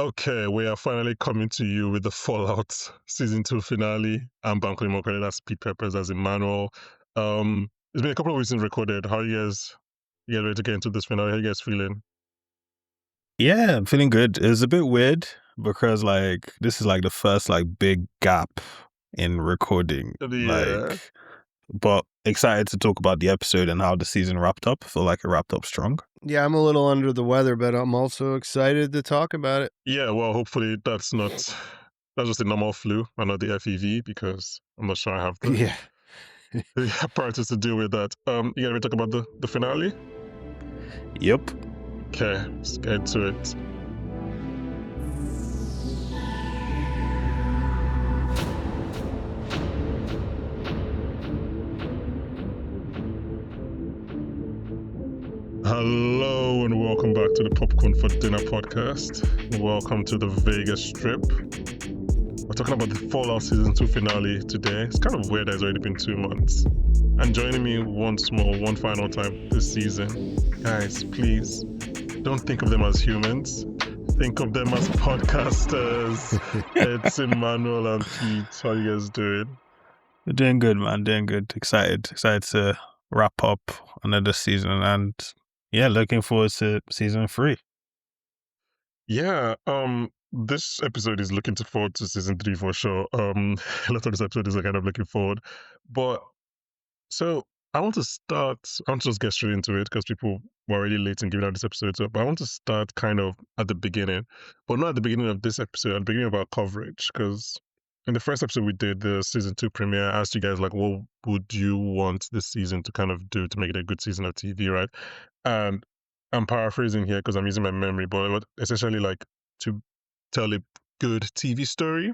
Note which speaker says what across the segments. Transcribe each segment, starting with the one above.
Speaker 1: Okay, we are finally coming to you with the Fallout Season 2 finale. I'm Bankole, that's Pete Peppers as Emmanuel. It's been a couple of weeks since recorded. How are you guys ready to get into this finale? How you guys feeling?
Speaker 2: Yeah, I'm feeling good. It was a bit weird because this is like the first big gap in recording.
Speaker 1: Yeah.
Speaker 2: But excited to talk about the episode and how the season wrapped up. Feel like it wrapped up strong.
Speaker 3: Yeah, I'm a little under the weather, but I'm also excited to talk about it.
Speaker 1: Yeah, well, hopefully that's just a normal flu and not the FEV because I'm not sure I have
Speaker 3: Yeah.
Speaker 1: the apparatus to deal with that. You ready to talk about the finale?
Speaker 2: Yep.
Speaker 1: Okay, let's get into it. Hello and welcome back to the Popcorn for Dinner podcast. Welcome to the Vegas Strip. We're talking about the Fallout Season 2 finale today. It's kind of weird that it's already been 2 months. And joining me once more, one final time this season, guys, please don't think of them as humans. Think of them as podcasters. It's Emmanuel and Pete. How you guys doing?
Speaker 2: We're doing good, man. Doing good. Excited to wrap up another season and yeah, looking forward to season 3.
Speaker 1: Yeah, this episode is looking forward to season 3 for sure. A lot of this episode is kind of looking forward. But so I want to just get straight into it because people were already late in giving out this episode. So, but I want to start kind of at the beginning, but not at the beginning of this episode, at the beginning of our coverage. Because in the first episode we did, the season 2 premiere, I asked you guys, like, what would you want this season to kind of do to make it a good season of TV, right? And I'm paraphrasing here because I'm using my memory, but it was essentially like to tell a good TV story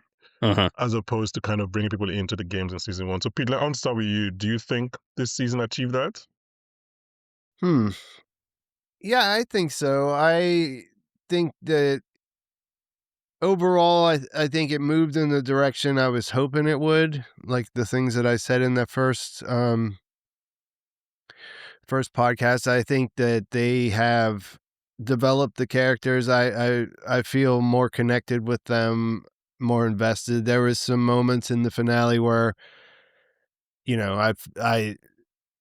Speaker 1: as opposed to kind of bringing people into the games in season 1. So, Pete, I want to start with you. Do you think this season achieved that?
Speaker 3: Yeah, I think so. I think that overall, I think it moved in the direction I was hoping it would. Like the things that I said in that first podcast, I think that they have developed the characters. I feel more connected with them, more invested. There was some moments in the finale where, I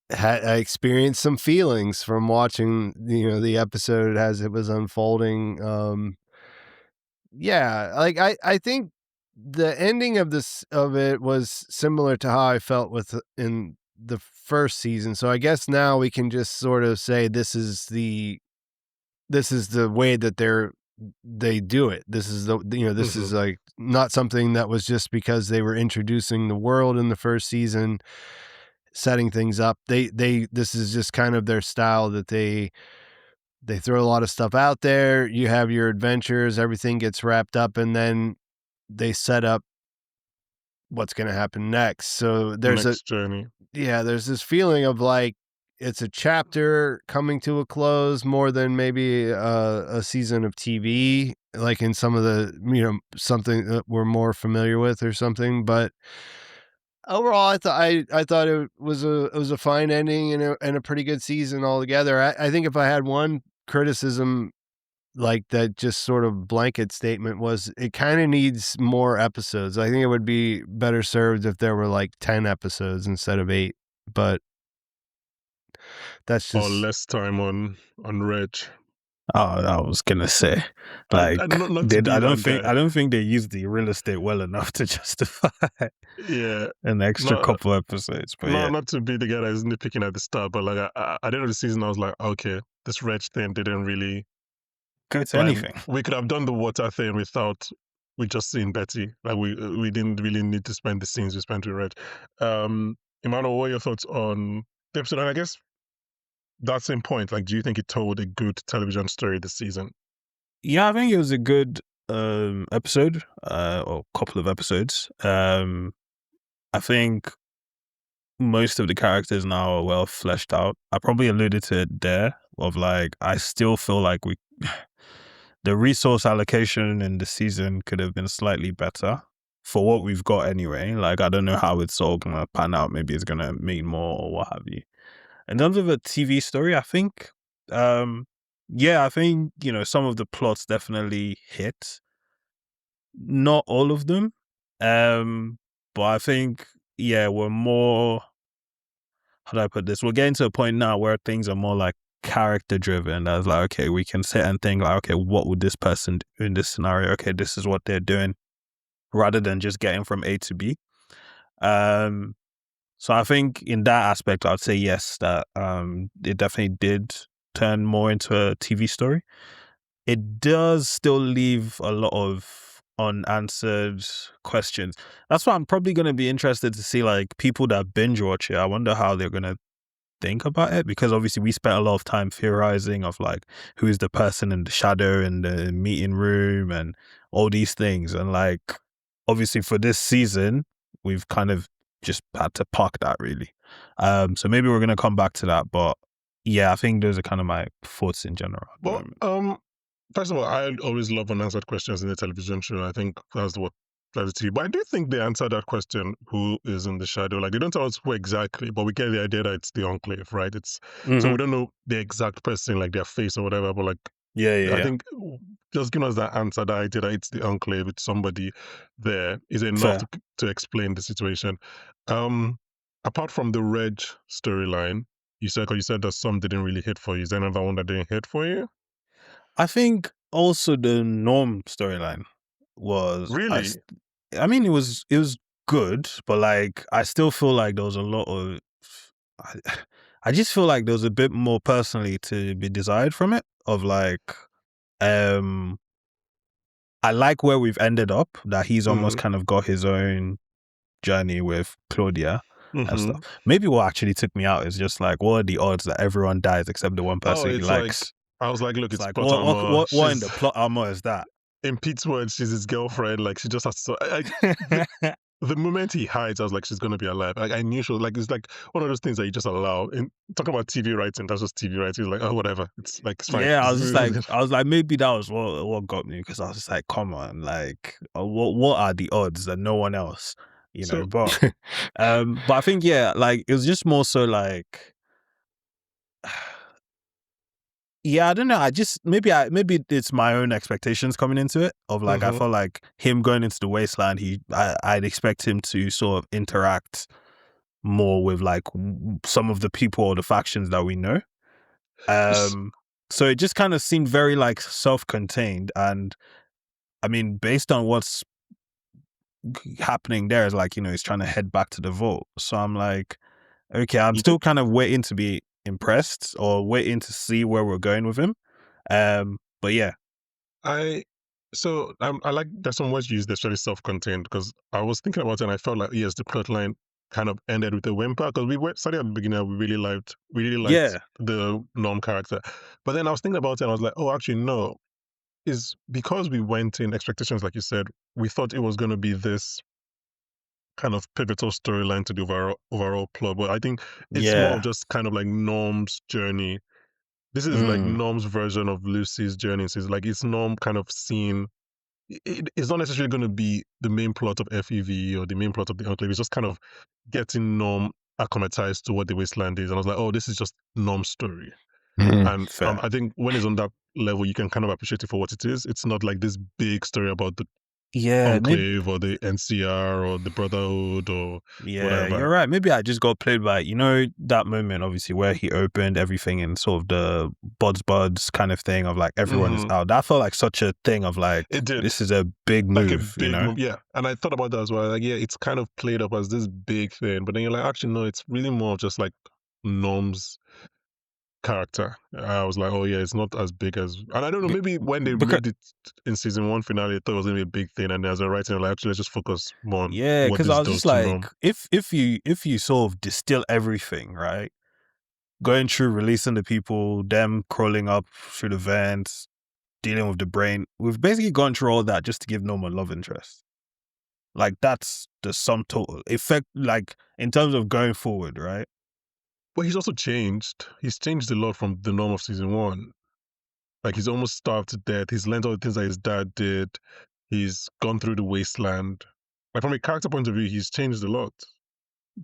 Speaker 3: experienced some feelings from watching, the episode as it was unfolding. Yeah, like I think the ending of it was similar to how I felt in the first season. So I guess now we can just sort of say this is the way that they do it. This is this is like not something that was just because they were introducing the world in the first season, setting things up. This is just kind of their style that they throw a lot of stuff out there. You have your adventures, everything gets wrapped up, and then they set up what's going to happen next. So
Speaker 1: Next journey.
Speaker 3: there's this feeling of like it's a chapter coming to a close more than maybe a season of TV, like in some of the, something that we're more familiar with or something. But overall, I thought it was a fine ending and a pretty good season altogether. I think if I had one criticism like that, just sort of blanket statement, was it kind of needs more episodes. I think it would be better served if there were like 10 episodes instead of 8, but that's
Speaker 1: Or
Speaker 3: just
Speaker 1: less time on Reg.
Speaker 2: Oh, I was gonna say,
Speaker 1: Not to be that guy.
Speaker 2: I don't think they used the real estate well enough to justify
Speaker 1: Yeah,
Speaker 2: an extra
Speaker 1: not
Speaker 2: couple episodes. But yeah,
Speaker 1: not to be the guy that is nitpicking at the start, but like at the end of the season, I was like, okay, this Reg thing didn't really
Speaker 2: go to
Speaker 1: like.
Speaker 2: anything.
Speaker 1: We could have done the water thing without we just seeing Betty. Like we didn't really need to spend the scenes we spent with Reg. Emmanuel, what are your thoughts on the episode? And I guess that same point, like, do you think it told a good television story this season?
Speaker 2: Yeah, I think it was a good episode, or couple of episodes. I think most of the characters now are well fleshed out. I probably alluded to it there, of like, I still feel like the resource allocation in the season could have been slightly better for what we've got anyway. Like, I don't know how it's all gonna pan out. Maybe it's gonna mean more or what have you. In terms of a TV story, I think, I think, some of the plots definitely hit. not all of them. But I think we're more, how do I put this? We're getting to a point now where things are more like character driven. As like, okay, we can sit and think like, okay, what would this person do in this scenario? Okay, this is what they're doing, rather than just getting from A to B. So I think in that aspect, I'd say yes, that it definitely did turn more into a TV story. It does still leave a lot of unanswered questions. That's why I'm probably going to be interested to see like people that binge watch it. I wonder how they're going to think about it, because obviously we spent a lot of time theorizing of like who's the person in the shadow in the meeting room and all these things, and like obviously for this season we've kind of just had to park that really. So maybe we're gonna come back to that, but yeah, I think those are kind of my thoughts in general at the
Speaker 1: Well,
Speaker 2: moment.
Speaker 1: first of all, I always love unanswered questions in a television show. I think that's what drives the TV. But I do think they answer that question: who is in the shadow? Like they don't tell us who exactly, but we get the idea that it's the Enclave, right? It's so
Speaker 2: Hmm.
Speaker 1: we don't know the exact person, like their face or whatever. But like
Speaker 2: Yeah, yeah,
Speaker 1: I
Speaker 2: yeah.
Speaker 1: think just giving us that answer, the idea that it's the Enclave, it's somebody there, is enough
Speaker 2: Fair.
Speaker 1: to explain the situation. Um, Apart from the Reg storyline, you said that some didn't really hit for you. Is there another one that didn't hit for you?
Speaker 2: I think also the Norm storyline was
Speaker 1: Really?
Speaker 2: I mean it was good, but like I still feel like there was a lot of I, I just feel like there was a bit more personally to be desired from it. Of like, um, I like where we've ended up. That he's almost
Speaker 1: Mm-hmm.
Speaker 2: kind of got his own journey with Claudia and stuff.
Speaker 1: Mm-hmm.
Speaker 2: Maybe what actually took me out is just like, what are the odds that everyone dies except the one
Speaker 1: Oh,
Speaker 2: person he
Speaker 1: it's like
Speaker 2: likes?
Speaker 1: I was like, look,
Speaker 2: It's
Speaker 1: it's
Speaker 2: like,
Speaker 1: plot
Speaker 2: what what
Speaker 1: armor.
Speaker 2: what what in the plot armor is that?
Speaker 1: In Pete's words, she's his girlfriend. Like she just has to. The moment he hides, I was like, she's gonna be alive. Like I knew she was like, it's like one of those things that you just allow. In talking about TV writing, that's just TV writing. It's like, oh, whatever. It's like it's fine.
Speaker 2: Yeah, I was like, maybe that was what got me, because I was just like, come on, like, what are the odds that no one else,
Speaker 1: So
Speaker 2: but I think like it was just more so like, yeah, I don't know, I just maybe it's my own expectations coming into it of like I
Speaker 1: mhm.
Speaker 2: felt like him going into the wasteland, I'd expect him to sort of interact more with like some of the people or the factions that we know.
Speaker 1: S-
Speaker 2: Um, so it just kind of seemed very like self-contained, and I mean, based on what's happening there, is like he's trying to head back to the vault. So I'm like, okay, I'm
Speaker 1: you
Speaker 2: still
Speaker 1: did.
Speaker 2: kind of waiting to be impressed or waiting to see where we're going with him. But yeah,
Speaker 1: I I like there's some words you used that's really self-contained because I was thinking about it and I felt like yes, the plot line kind of ended with a whimper because we were started at the beginning and we really liked
Speaker 2: yeah,
Speaker 1: the Norm character, but then I was thinking about it and I was like, oh, actually no, is because we went in expectations like you said, we thought it was going to be this kind of pivotal storyline to the overall plot, but I think it's more of
Speaker 2: yeah,
Speaker 1: just kind of like Norm's journey. This is like
Speaker 2: mm,
Speaker 1: Norm's version of Lucy's journey. So it's like it's Norm kind of seeing it's not necessarily going to be the main plot of FEV or the main plot of the Enclave. It's just kind of getting Norm acclimatized to what the Wasteland is. And I was like, oh, this is just Norm's story. And
Speaker 2: fair.
Speaker 1: I think when it's on that level, you can kind of appreciate it for what it is. It's not like this big story about the
Speaker 2: Yeah, maybe.
Speaker 1: Enclave or the NCR or the Brotherhood or
Speaker 2: Yeah,
Speaker 1: whatever.
Speaker 2: you're right. Maybe I just got played by that moment, obviously, where he opened everything and sort of the buds kind of thing of like everyone is
Speaker 1: Hmm.
Speaker 2: out. That felt like such a thing of like,
Speaker 1: It did.
Speaker 2: this is a big
Speaker 1: Like a
Speaker 2: move,
Speaker 1: big move, yeah. And I thought about that as well. Like, yeah, it's kind of played up as this big thing, but then you're like, actually, no, it's really more of just like Norm's character. I was like, oh yeah, it's not as big as, and I don't know, maybe when they
Speaker 2: Because
Speaker 1: made it in season one finale, I thought it was gonna be a big thing, and as a writer, like, actually, let's just focus more on
Speaker 2: yeah,
Speaker 1: what
Speaker 2: because I
Speaker 1: this
Speaker 2: was
Speaker 1: does
Speaker 2: just
Speaker 1: to
Speaker 2: like,
Speaker 1: Norm.
Speaker 2: if you sort of distill everything, right, going through releasing the people, them crawling up through the vents, dealing with the brain, we've basically gone through all that just to give Norm a love interest. Like that's the sum total effect, like in terms of going forward, right?
Speaker 1: But he's also changed. He's changed a lot from the Norm of season one. Like he's almost starved to death. He's learned all the things that his dad did. He's gone through the wasteland. Like from a character point of view, he's changed a lot.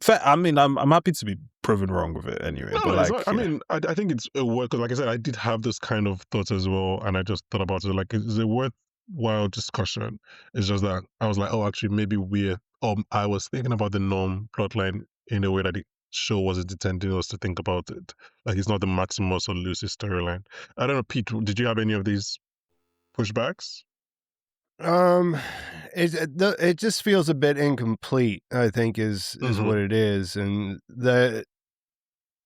Speaker 2: Fair, I mean, I'm happy to be proven wrong with it anyway,
Speaker 1: No,
Speaker 2: but
Speaker 1: no, it's not.
Speaker 2: like,
Speaker 1: I
Speaker 2: yeah,
Speaker 1: mean, I think it's a worth because, like I said, I did have this kind of thoughts as well, and I just thought about it. Like, is it worth wild discussion. It's just that I was like, oh, actually, maybe we're. I was thinking about the norm plotline in a way that the show wasn't intending us to think about it. Like it's not the Maximus or Lucy storyline. I don't know, Pete. Did you have any of these pushbacks?
Speaker 3: Um, it just feels a bit incomplete, I think is
Speaker 1: Mm-hmm.
Speaker 3: what it is, and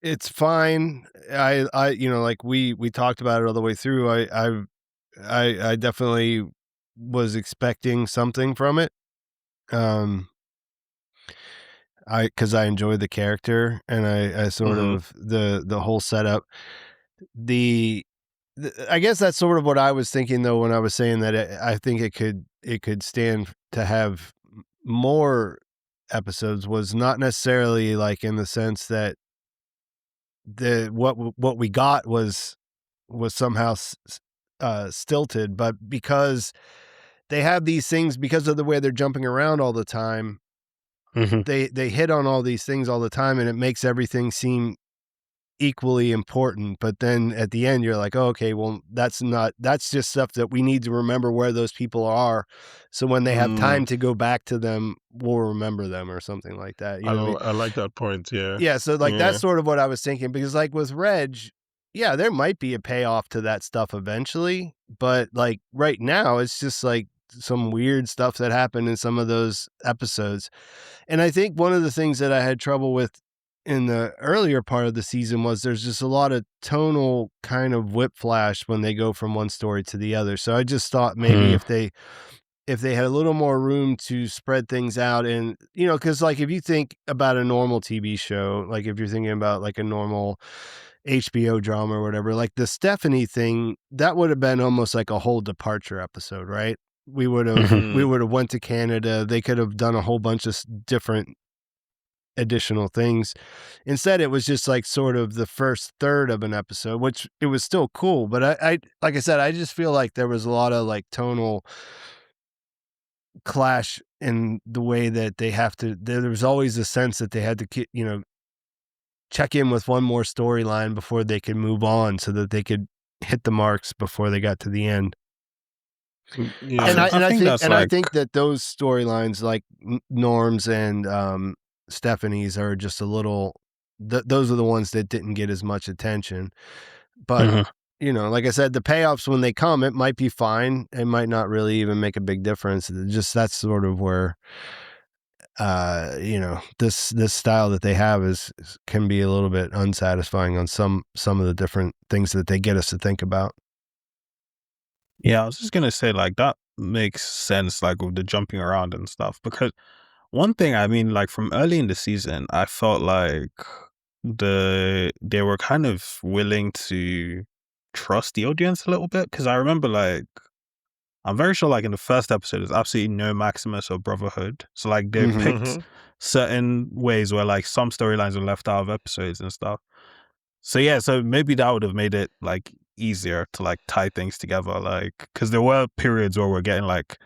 Speaker 3: it's fine. You know, like we talked about it all the way through. I definitely was expecting something from it. Um, because I enjoyed the character and I sort
Speaker 1: Mm-hmm.
Speaker 3: of the whole setup. The, I guess that's sort of what I was thinking though when I was saying that I think it could stand to have more episodes, was not necessarily like in the sense that what we got was somehow stilted, but because they have these things, because of the way they're jumping around all the time,
Speaker 2: Mm-hmm.
Speaker 3: they hit on all these things all the time, and it makes everything seem equally important. But then at the end, you're like, oh, okay, well, that's just stuff that we need to remember where those people are. So when they have time
Speaker 1: Mm,
Speaker 3: to go back to them, we'll remember them or something like that. You know what I mean?
Speaker 1: I like that point. Yeah.
Speaker 3: Yeah. So like that's
Speaker 1: Yeah.
Speaker 3: sort of what I was thinking, because like with Reg, yeah, there might be a payoff to that stuff eventually. But like right now, it's just like some weird stuff that happened in some of those episodes. And I think one of the things that I had trouble with in the earlier part of the season was there's just a lot of tonal kind of whiplash when they go from one story to the other. So I just thought maybe if they had a little more room to spread things out, and you know, cuz like if you think about a normal TV show, like if you're thinking about like a normal HBO drama or whatever, like the Stephanie thing, that would have been almost like a whole departure episode, right? We
Speaker 1: Mm,
Speaker 3: would have went to Canada. They could have done a whole bunch of different additional things. Instead, it was just like sort of the first third of an episode, which it was still cool. But I like I said, I just feel like there was a lot of like tonal clash in the way that they have to. There was always a sense that they had to, you know, check in with one more storyline before they could move on, so that they could hit the marks before they got to the end.
Speaker 1: yeah.
Speaker 2: I think that's
Speaker 3: And I
Speaker 2: like
Speaker 3: think that those storylines, like Norm's and Stephanie's, are just a little. Those are the ones that didn't get as much attention. But
Speaker 2: Mhm.
Speaker 3: you know, like I said, the payoffs when they come, it might be fine. It might not really even make a big difference. Just that's sort of where you know, this style that they have can be a little bit unsatisfying on some of the different things that they get us to think about.
Speaker 2: Yeah, I was just gonna say like that makes sense, like with the jumping around and stuff. Because one thing, I mean, like from early in the season, I felt like they were kind of willing to trust the audience a little bit. Because I remember like I'm very sure like in the first episode, there's absolutely no Maximus or Brotherhood. So like they
Speaker 3: Mhm.
Speaker 2: picked
Speaker 1: Mm-hmm.
Speaker 2: certain ways where like some storylines were left out of episodes and stuff. So yeah, so maybe that would have made it like easier to like tie things together, like because there were periods where we're getting like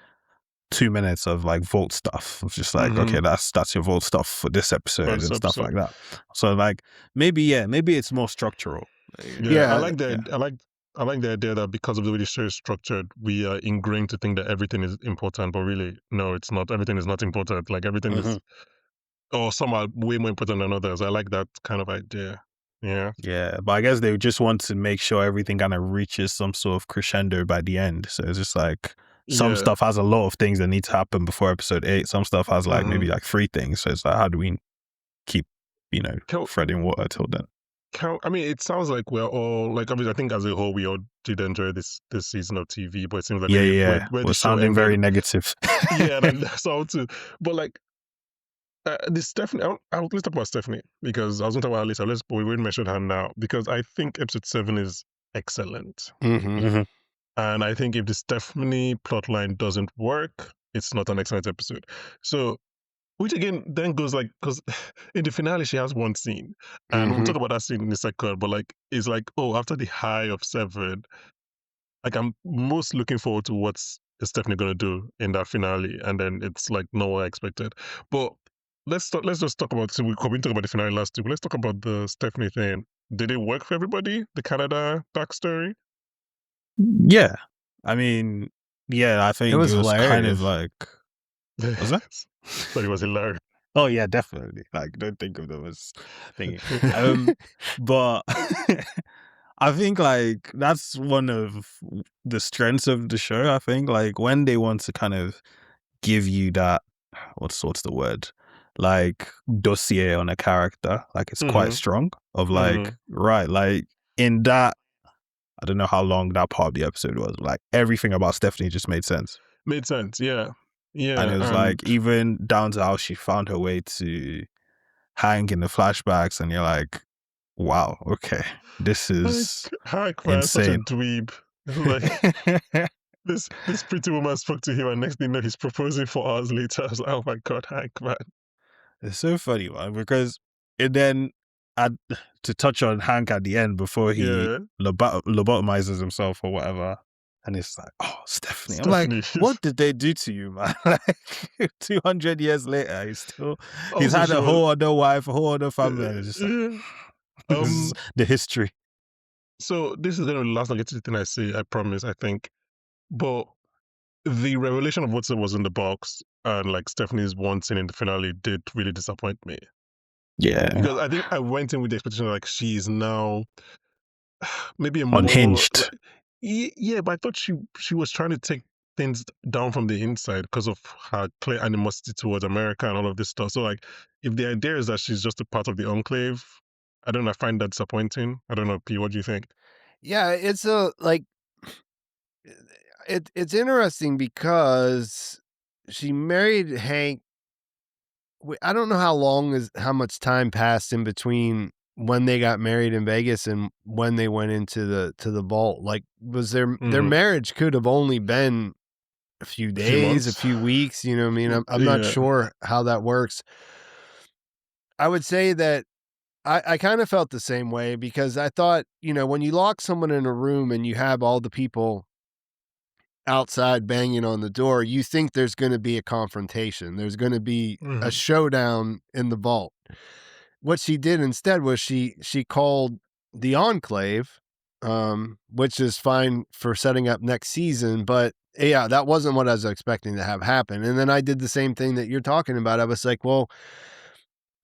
Speaker 2: 2 minutes of like vault stuff. It's just like
Speaker 1: Mm-hmm.
Speaker 2: okay, that's your vault stuff for this episode
Speaker 1: First
Speaker 2: and stuff
Speaker 1: episode.
Speaker 2: like that. So like maybe it's more structural.
Speaker 1: Yeah,
Speaker 3: Yeah.
Speaker 2: Yeah.
Speaker 1: I like the idea that because of the way the show is structured, we are ingrained to think that everything is important, but really, no, it's not. Everything is not important. Like everything is,
Speaker 2: Hmm.
Speaker 1: or some are way more important than others. I like that kind of idea. Yeah,
Speaker 2: Yeah, but I guess they just want to make sure everything kind of reaches some sort of crescendo by the end. So it's just like some
Speaker 1: yeah.
Speaker 2: stuff has a lot of things that need to happen before episode 8. Some stuff has like
Speaker 1: Mm-hmm.
Speaker 2: maybe like 3 things. So it's like, how do we keep, you know,
Speaker 1: Can,
Speaker 2: threading water till then?
Speaker 1: I mean, it sounds like we're all like obviously. I think as a whole, we all did enjoy this season of TV, but it seems like
Speaker 2: Yeah,
Speaker 1: maybe
Speaker 2: yeah.
Speaker 1: where the
Speaker 2: We're
Speaker 1: show
Speaker 2: sounding
Speaker 1: ended.
Speaker 2: very negative.
Speaker 1: Yeah, and that's all too. But like this Stephanie, let's talk about Stephanie because I was going to talk about Lisa. But we wouldn't mention her now because I think episode 7 is excellent.
Speaker 3: Mhm.
Speaker 2: Hmm.
Speaker 1: And I think if the Stephanie plotline doesn't work, it's not an excellent episode. So, which again then goes like, because in the finale, she has one scene. And we'll
Speaker 3: Mhm.
Speaker 1: talk about that scene in a second. But like, it's like, oh, after the high of 7, like I'm most looking forward to what's Stephanie going to do in that finale. And then it's like not what I expected. But let's just talk about, so we talked about the finale last week. Let's talk about the Stephanie thing. Did it work for everybody? The Canada backstory?
Speaker 2: Yeah. I mean, Yeah, I
Speaker 3: It
Speaker 2: think
Speaker 3: was
Speaker 2: it was kind of
Speaker 3: hilarious.
Speaker 2: like, was that?
Speaker 1: But it was hilarious.
Speaker 2: Oh yeah, definitely. Like, don't think of them as thingy. But I think like that's one of the strengths of the show. I think like when they want to kind of give you that, what's the word, like dossier on a character, like it's quite
Speaker 1: Mm-hmm.
Speaker 2: strong. Of like,
Speaker 1: Mm-hmm.
Speaker 2: right, like in that, I don't know how long that part of the episode was. Like everything about Stephanie just made sense.
Speaker 1: Made sense. Yeah.
Speaker 2: And
Speaker 1: Yeah.
Speaker 2: it was
Speaker 1: And
Speaker 2: like even down to how she found her way to Hank in the flashbacks, and you're like, wow, okay, this is
Speaker 1: Hank, man, such a
Speaker 2: insane.
Speaker 1: dweeb. Like this pretty woman spoke to him, and next thing you know, he's proposing 4 hours later. I was like, oh my god, Hank, man.
Speaker 2: It's so funny, man, because it then, at, to touch on Hank at the end before he
Speaker 1: Yeah.
Speaker 2: lobotomizes himself or whatever, and it's like, oh, Stephanie. I'm like,
Speaker 1: Stephanie.
Speaker 2: what did they do to you, man? Like 200 years later, he's
Speaker 1: Also,
Speaker 2: had
Speaker 1: she
Speaker 2: a
Speaker 1: was.
Speaker 2: whole other wife, a whole other family, and it's just like,
Speaker 1: Yeah.
Speaker 2: this is the history.
Speaker 1: So this is going to be the last negative thing I say. I promise. I think, but the revelation of what was in the box and like Stephanie's one scene in the finale did really disappoint me,
Speaker 2: Yeah,
Speaker 1: because I think I went in with the expectation like she's now maybe a more
Speaker 2: unhinged.
Speaker 1: like, yeah, but I thought she was trying to take things down from the inside because of her clear animosity towards America and all of this stuff. So like, if the idea is that she's just a part of the enclave, I don't know. I find that disappointing. I don't know, P. What do you think?
Speaker 3: Yeah, it's a like it's interesting because she married Hank. I don't know how much time passed in between when they got married in Vegas and when they went into the vault. Like, was their
Speaker 1: Mm-hmm.
Speaker 3: marriage could have only been a few
Speaker 1: A few
Speaker 3: days, a
Speaker 1: months.
Speaker 3: few weeks. You know what I mean? I'm not
Speaker 1: Yeah.
Speaker 3: sure how that works. I would say that I kind of felt the same way because I thought, when you lock someone in a room and you have all the people outside banging on the door, you think there's going to be a confrontation. There's going to be a
Speaker 1: Mm-hmm.
Speaker 3: showdown in the vault. What she did instead was she called the Enclave, which is fine for setting up next season, but yeah, that wasn't what I was expecting to have happen. And then I did the same thing that you're talking about. I was like, well,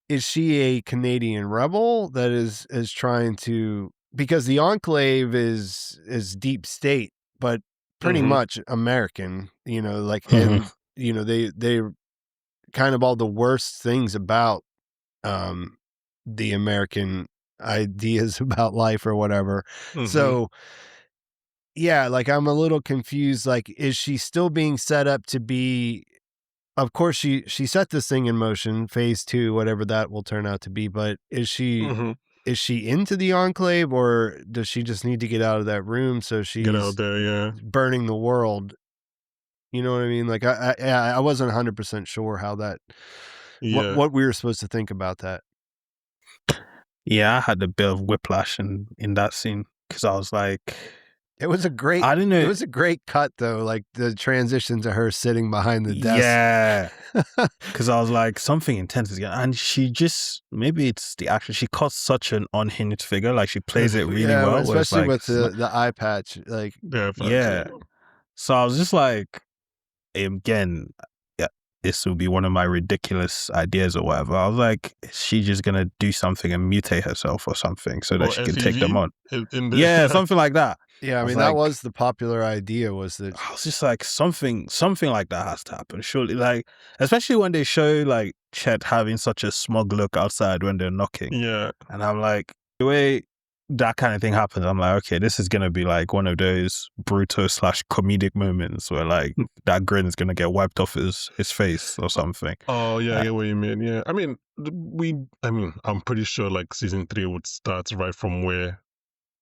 Speaker 3: is she a Canadian rebel that is trying to, because the Enclave is deep state, but pretty
Speaker 1: Mm-hmm.
Speaker 3: much American, like,
Speaker 2: Mhm.
Speaker 3: and they kind of all the worst things about um the American ideas about life or whatever.
Speaker 1: Mm-hmm.
Speaker 3: So yeah, like I'm a little confused. Like, is she still being set up to be, of course she set this thing in motion, phase 2, whatever that will turn out to be, but
Speaker 1: Mm-hmm.
Speaker 3: is she into the Enclave, or does she just need to get out of that room so
Speaker 1: Get out
Speaker 3: she's
Speaker 1: there, yeah.
Speaker 3: burning the world? You know what I mean? Like I wasn't 100% sure how that,
Speaker 1: Yeah.
Speaker 3: what we were supposed to think about that.
Speaker 2: Yeah, I had a bit of whiplash in that scene because I was like,
Speaker 3: It was a great
Speaker 2: I don't
Speaker 3: it
Speaker 2: know.
Speaker 3: was a great cut though, like the transition to her sitting behind the desk.
Speaker 2: Yeah, because I was like, something intense is going, and she just, maybe it's the action. She cuts such an unhinged figure, like she plays it really
Speaker 3: Yeah,
Speaker 2: well. Where it's
Speaker 3: especially
Speaker 2: like,
Speaker 3: with
Speaker 2: it's not,
Speaker 3: the eye patch, like
Speaker 1: Yeah, facts,
Speaker 2: yeah.
Speaker 1: yeah.
Speaker 2: So I was just like, again, yeah, this will be one of my ridiculous ideas or whatever. I was like, is she just gonna do something and mutate herself or something so that
Speaker 1: Or
Speaker 2: she can take them
Speaker 1: FEV
Speaker 2: on?
Speaker 1: in
Speaker 2: Yeah,
Speaker 1: the
Speaker 2: something like that.
Speaker 3: yeah, I
Speaker 2: I was
Speaker 3: mean that
Speaker 2: like,
Speaker 3: was the popular idea, was that
Speaker 2: I was just like, something like that has to happen. Surely, like, especially when they show like Chet having such a smug look outside when they're knocking.
Speaker 1: yeah.
Speaker 2: And I'm like, the way that kind of thing happens, I'm like, okay, this is gonna be like one of those brutal / comedic moments where like that grin is gonna get wiped off his face or something.
Speaker 1: Oh yeah, I
Speaker 2: Uh,
Speaker 1: get what you mean. Yeah, I mean, I'm pretty sure like season 3 would start right from where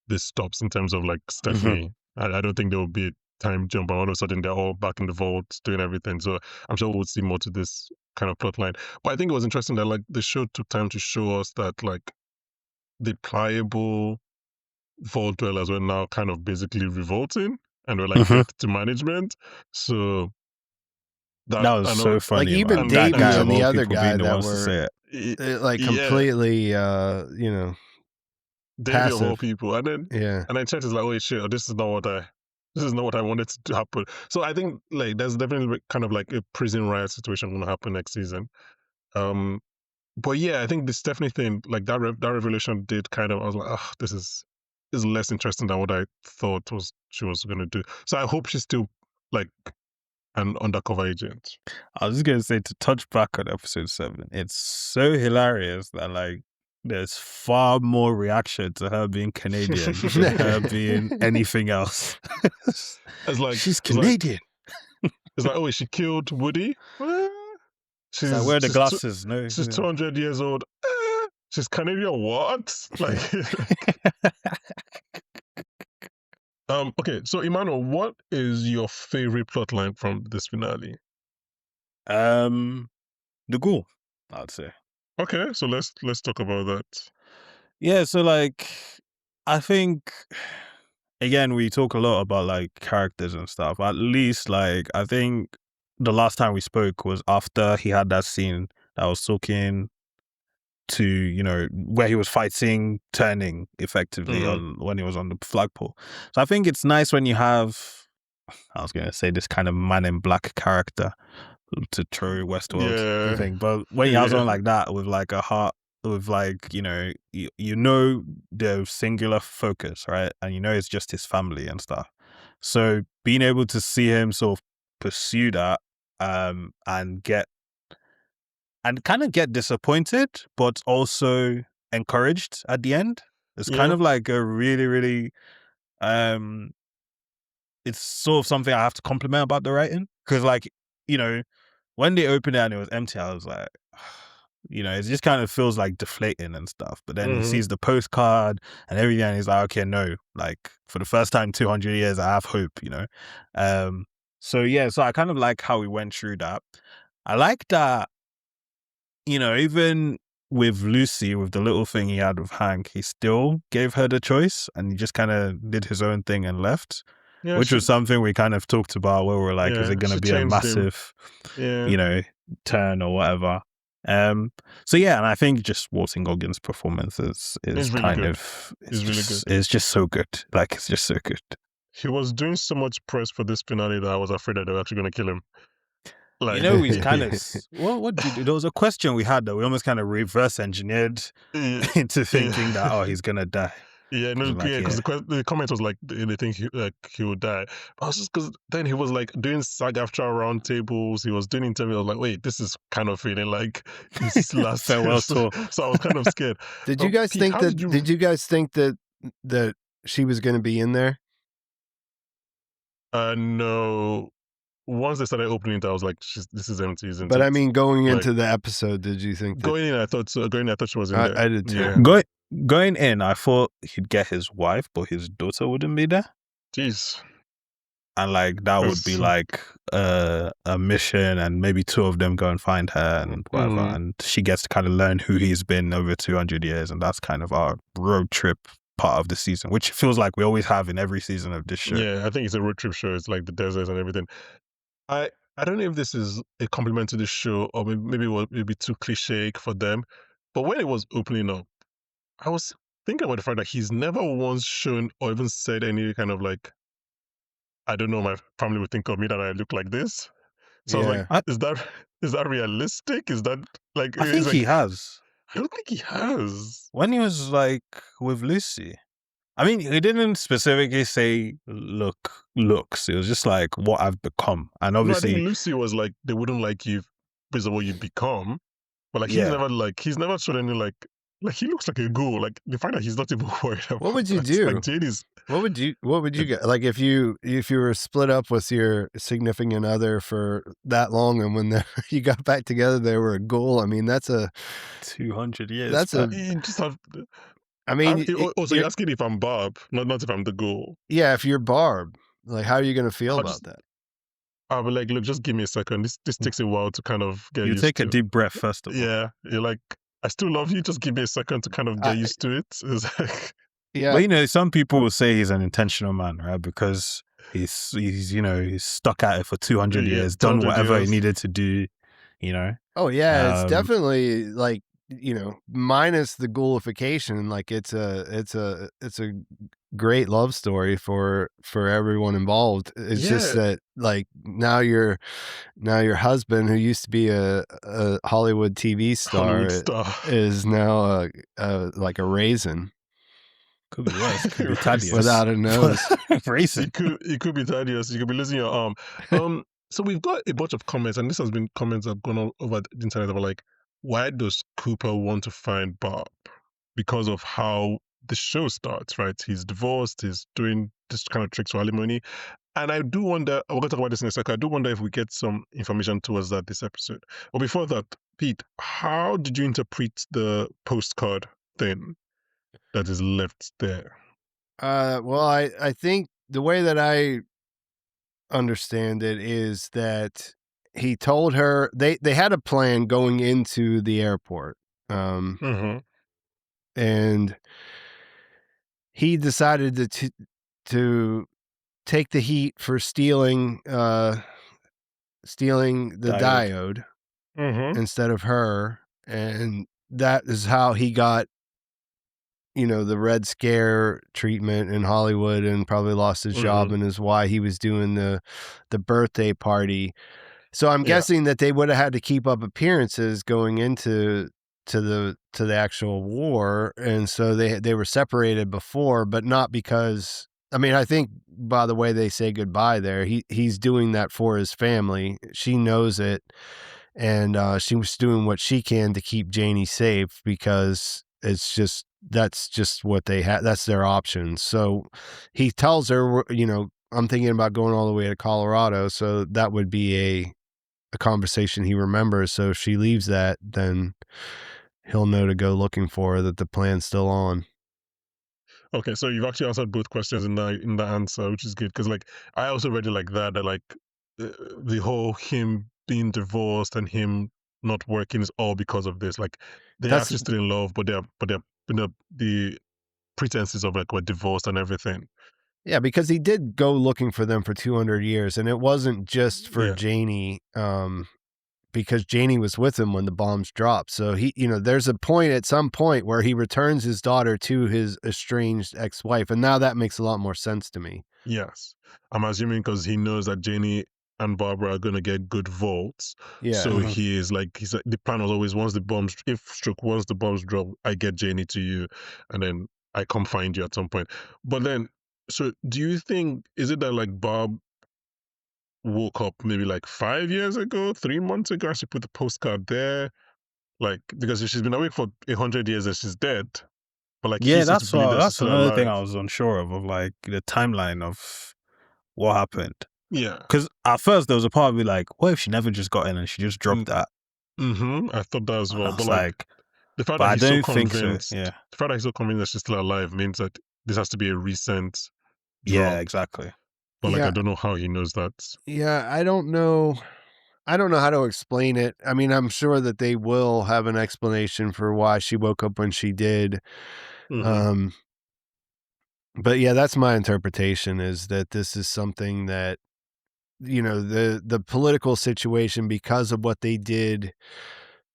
Speaker 1: this stops in terms of like Stephanie. I don't think there will be a time jump, and all of a sudden they're all back in the vault doing everything. So I'm sure we'll see more to this kind of plot line. But I think it was interesting that like the show took time to show us that like the pliable vault dwellers were now kind of basically revolting and were like
Speaker 2: mhm.
Speaker 1: death to management. So that
Speaker 2: That was
Speaker 1: I know,
Speaker 2: so
Speaker 3: like
Speaker 2: funny,
Speaker 3: even
Speaker 2: man.
Speaker 1: and
Speaker 2: That
Speaker 3: Davey
Speaker 2: guy
Speaker 1: and
Speaker 2: of
Speaker 3: and the
Speaker 2: all
Speaker 3: other
Speaker 2: people being
Speaker 3: guy
Speaker 2: the
Speaker 3: that
Speaker 2: ones to
Speaker 3: were
Speaker 2: say it.
Speaker 3: like
Speaker 1: yeah,
Speaker 3: completely
Speaker 1: Davey of all
Speaker 3: passive.
Speaker 1: people, and
Speaker 3: Yeah.
Speaker 1: then Chet is like, oh shit, this is not what I This is not what I wanted to happen. So I think like there's definitely kind of like a prison riot situation going to happen next season. Um, but yeah, I think this Stephanie thing, like that revelation did kind of. I was like, oh, this is less interesting than what I thought was she was going to do. So I hope she's still like an undercover agent.
Speaker 2: I was just gonna say, to touch back on episode 7, it's so hilarious that like there's far more reaction to her being Canadian than her being anything else.
Speaker 1: It's like
Speaker 2: She's
Speaker 1: it's like
Speaker 2: Canadian.
Speaker 1: it's like, oh, she killed Woody.
Speaker 2: It's like, where are the
Speaker 1: She's
Speaker 2: glasses? No,
Speaker 1: she's 200 years old. She's Canadian. What? Like, okay. So Emmanuel, what is your favorite plotline from this finale?
Speaker 2: the ghoul, I'd say.
Speaker 1: Okay, so let's talk about that.
Speaker 2: Yeah, so like, I think again we talk a lot about like characters and stuff. At least like I think the last time we spoke was after he had that scene that was talking to, you know, where he was fighting turning effectively on when he was on the flagpole. So I think it's nice when you have, I was gonna say, this kind of man in black character to throw Westworld thing, but when you have something like that with like a heart, with like, you know, you know the singular focus, right, and you know it's just his family and stuff. So being able to see him sort of pursue that and kind of get disappointed, but also encouraged at the end. It's kind of like a really, really, it's sort of something I have to compliment about the writing. Because like, you know, when they opened it and it was empty, I was like, you know, it just kind of feels like deflating and stuff. But then he sees the postcard and everything, and he's like, okay, no, like for the first time in 200 years, I have hope, you know? So yeah, so I kind of like how we went through that. I like that, you know, even with Lucy, with the little thing he had with Hank, he still gave her the choice and he just kind of did his own thing and left, which was something we kind of talked about where we're like, is it going to be a massive, you know, turn or whatever? So yeah, and I think just Walton Goggins' performance is really kind good. It's just so good. Like, it's just so good.
Speaker 1: He was doing so much press for this finale that I was afraid that they were actually going to kill him.
Speaker 2: Like, you know, we kind of there was a question we had that we almost kind of reverse engineered into thinking that, oh, he's gonna die.
Speaker 1: Yeah, no, because the comment was like they think he would die. But I was just because then he was like doing SAG-AFTRA roundtables, he was doing interviews. I was like, wait, this is kind of feeling like his last
Speaker 2: farewell tour.
Speaker 1: So I was kind of scared.
Speaker 3: Did you guys think that? Did you guys think that she was going to be in there?
Speaker 1: No. Once they started opening it, I was like, this is empty, isn't it?
Speaker 3: But I mean, going into the episode, did you think that...
Speaker 1: Going in, I thought so. Going in, I thought she was in there.
Speaker 3: I did too.
Speaker 1: Yeah.
Speaker 2: Going in, I thought he'd get his wife, but his daughter wouldn't be there.
Speaker 1: Jeez.
Speaker 2: And like that would be like a mission, and maybe two of them go and find her and whatever, and she gets to kind of learn who he's been over 200 years, and that's kind of our road trip part of the season, which feels like we always have in every season of this show.
Speaker 1: Yeah, I think it's a road trip show. It's like the deserts and everything. I don't know if this is a compliment to the show or maybe it will be too cliche for them, but when it was opening up, I was thinking about the fact that he's never once shown or even said any kind of like, I don't know, my family would think of me that I look like this. So I was like, is that realistic? Is that like...
Speaker 2: I think he has.
Speaker 1: I don't think he has.
Speaker 2: When he was like with Lucy. I mean, he didn't specifically say looks. It was just like what I've become. And obviously,
Speaker 1: I think Lucy was like, they wouldn't like you because of what you become. But like he's never shown any like he looks like a ghoul. Like the fact that he's not even worried about.
Speaker 3: What would you do?
Speaker 1: Like Jade is...
Speaker 3: What would you get? Like if you were split up with your significant other for that long, and when you got back together, they were a ghoul. I mean, that's a
Speaker 2: 200 years.
Speaker 3: That's
Speaker 1: you just have...
Speaker 3: I mean,
Speaker 1: also you're asking if I'm Barb, not if I'm the ghoul.
Speaker 3: Yeah, if you're Barb, like how are you going to feel about that?
Speaker 1: I'll be like, look, just give me a second. This takes a while to kind of get used to.
Speaker 2: You take a deep breath first of all.
Speaker 1: Yeah, you're like, I still love you. Just give me a second to kind of get used to it. It's like...
Speaker 3: Yeah,
Speaker 2: but you know, some people will say he's an intentional man, right? Because he's you know, he's stuck at it for 200 years, done whatever he needed to do, you know.
Speaker 3: Oh yeah, it's definitely like minus the ghoulification, like it's a great love story for everyone involved. It's just
Speaker 1: Yeah,
Speaker 3: that like now your husband, who used to be a Hollywood TV
Speaker 1: Hollywood
Speaker 3: star,
Speaker 1: star.
Speaker 3: is now like a raisin
Speaker 2: Could be worse. Could be
Speaker 1: Racist.
Speaker 2: Thaddeus.
Speaker 3: without a nose.
Speaker 2: Racist.
Speaker 1: It could be Thaddeus. You could be losing your arm. So we've got a bunch of comments, and this has been comments that have gone all over the internet about like, why does Cooper want to find Bob? Because of how the show starts, right? He's divorced. He's doing this kind of tricks for alimony. And I do wonder, we're going to talk about this in a second. I do wonder if we get some information towards that this episode. But before that, Pete, how did you interpret the postcard thing that is left there?
Speaker 3: Well, I think the way that I understand it is that he told her they had a plan going into the airport.
Speaker 1: Mm-hmm.
Speaker 3: And he decided to take the heat for stealing the
Speaker 2: Diode.
Speaker 3: diode
Speaker 1: Mm-hmm.
Speaker 3: instead of her, and that is how he got the Red Scare treatment in Hollywood, and probably lost his job,
Speaker 1: Mm-hmm.
Speaker 3: and is why he was doing the birthday party. So I'm
Speaker 1: Yeah.
Speaker 3: guessing that they would have had to keep up appearances going into the actual war, and so they were separated before, but not because. I mean, I think by the way they say goodbye there, he's doing that for his family. She knows it, and she was doing what she can to keep Janie safe, because that's just what they had. That's their options. So he tells her, I'm thinking about going all the way to Colorado, so that would be a conversation he remembers. So if she leaves that, then he'll know to go looking for her, that the plan's still on.
Speaker 1: Okay, so you've actually answered both questions in the answer, which is good because like I also read it like that. That like the whole him being divorced and him not working is all because of this. Like they're
Speaker 3: That's
Speaker 1: actually still in love, but they're the pretenses of like we're divorced and everything.
Speaker 3: Yeah, because he did go looking for them for 200 years, and it wasn't just for
Speaker 1: Yeah.
Speaker 3: Janie, because Janie was with him when the bombs dropped. So there's a point at some point where he returns his daughter to his estranged ex-wife, and now that makes a lot more sense to me.
Speaker 1: Yes. I'm assuming because he knows that Janie and Barbara are gonna get good votes.
Speaker 3: Yeah.
Speaker 1: So
Speaker 2: Mhm.
Speaker 1: he's like the plan was always once the bombs drop, I get Janie to you and then I come find you at some point. But then so do you think is it that like Bob woke up maybe like 5 years ago, 3 months ago, and she put the postcard there? Like because she's been awake for 100 years and she's dead. But like he
Speaker 2: Yeah,
Speaker 1: seems to believe that she's
Speaker 2: that's
Speaker 1: still
Speaker 2: another thing I
Speaker 1: alive.
Speaker 2: was unsure of like the timeline of what happened.
Speaker 1: Yeah.
Speaker 2: Because at first there was a part of me like, what if she never just got in and she just dropped that?
Speaker 1: I thought that as
Speaker 2: And
Speaker 1: well.
Speaker 2: I
Speaker 1: But
Speaker 2: was
Speaker 1: like
Speaker 2: like,
Speaker 1: the fact
Speaker 2: but
Speaker 1: that
Speaker 2: I
Speaker 1: he's so
Speaker 2: don't think so.
Speaker 1: convinced,
Speaker 2: Yeah.
Speaker 1: the fact that he's so convinced that she's still alive means that this has to be a recent
Speaker 2: Yeah,
Speaker 1: drop.
Speaker 2: exactly.
Speaker 1: But like I
Speaker 3: Yeah.
Speaker 1: don't know how he knows that.
Speaker 3: Yeah. I don't know. I don't know how to explain it. I mean, I'm sure that they will have an explanation for why she woke up when she did.
Speaker 1: Mm-hmm.
Speaker 3: Um, but yeah, that's my interpretation, is that this is something that, the political situation, because of what they did,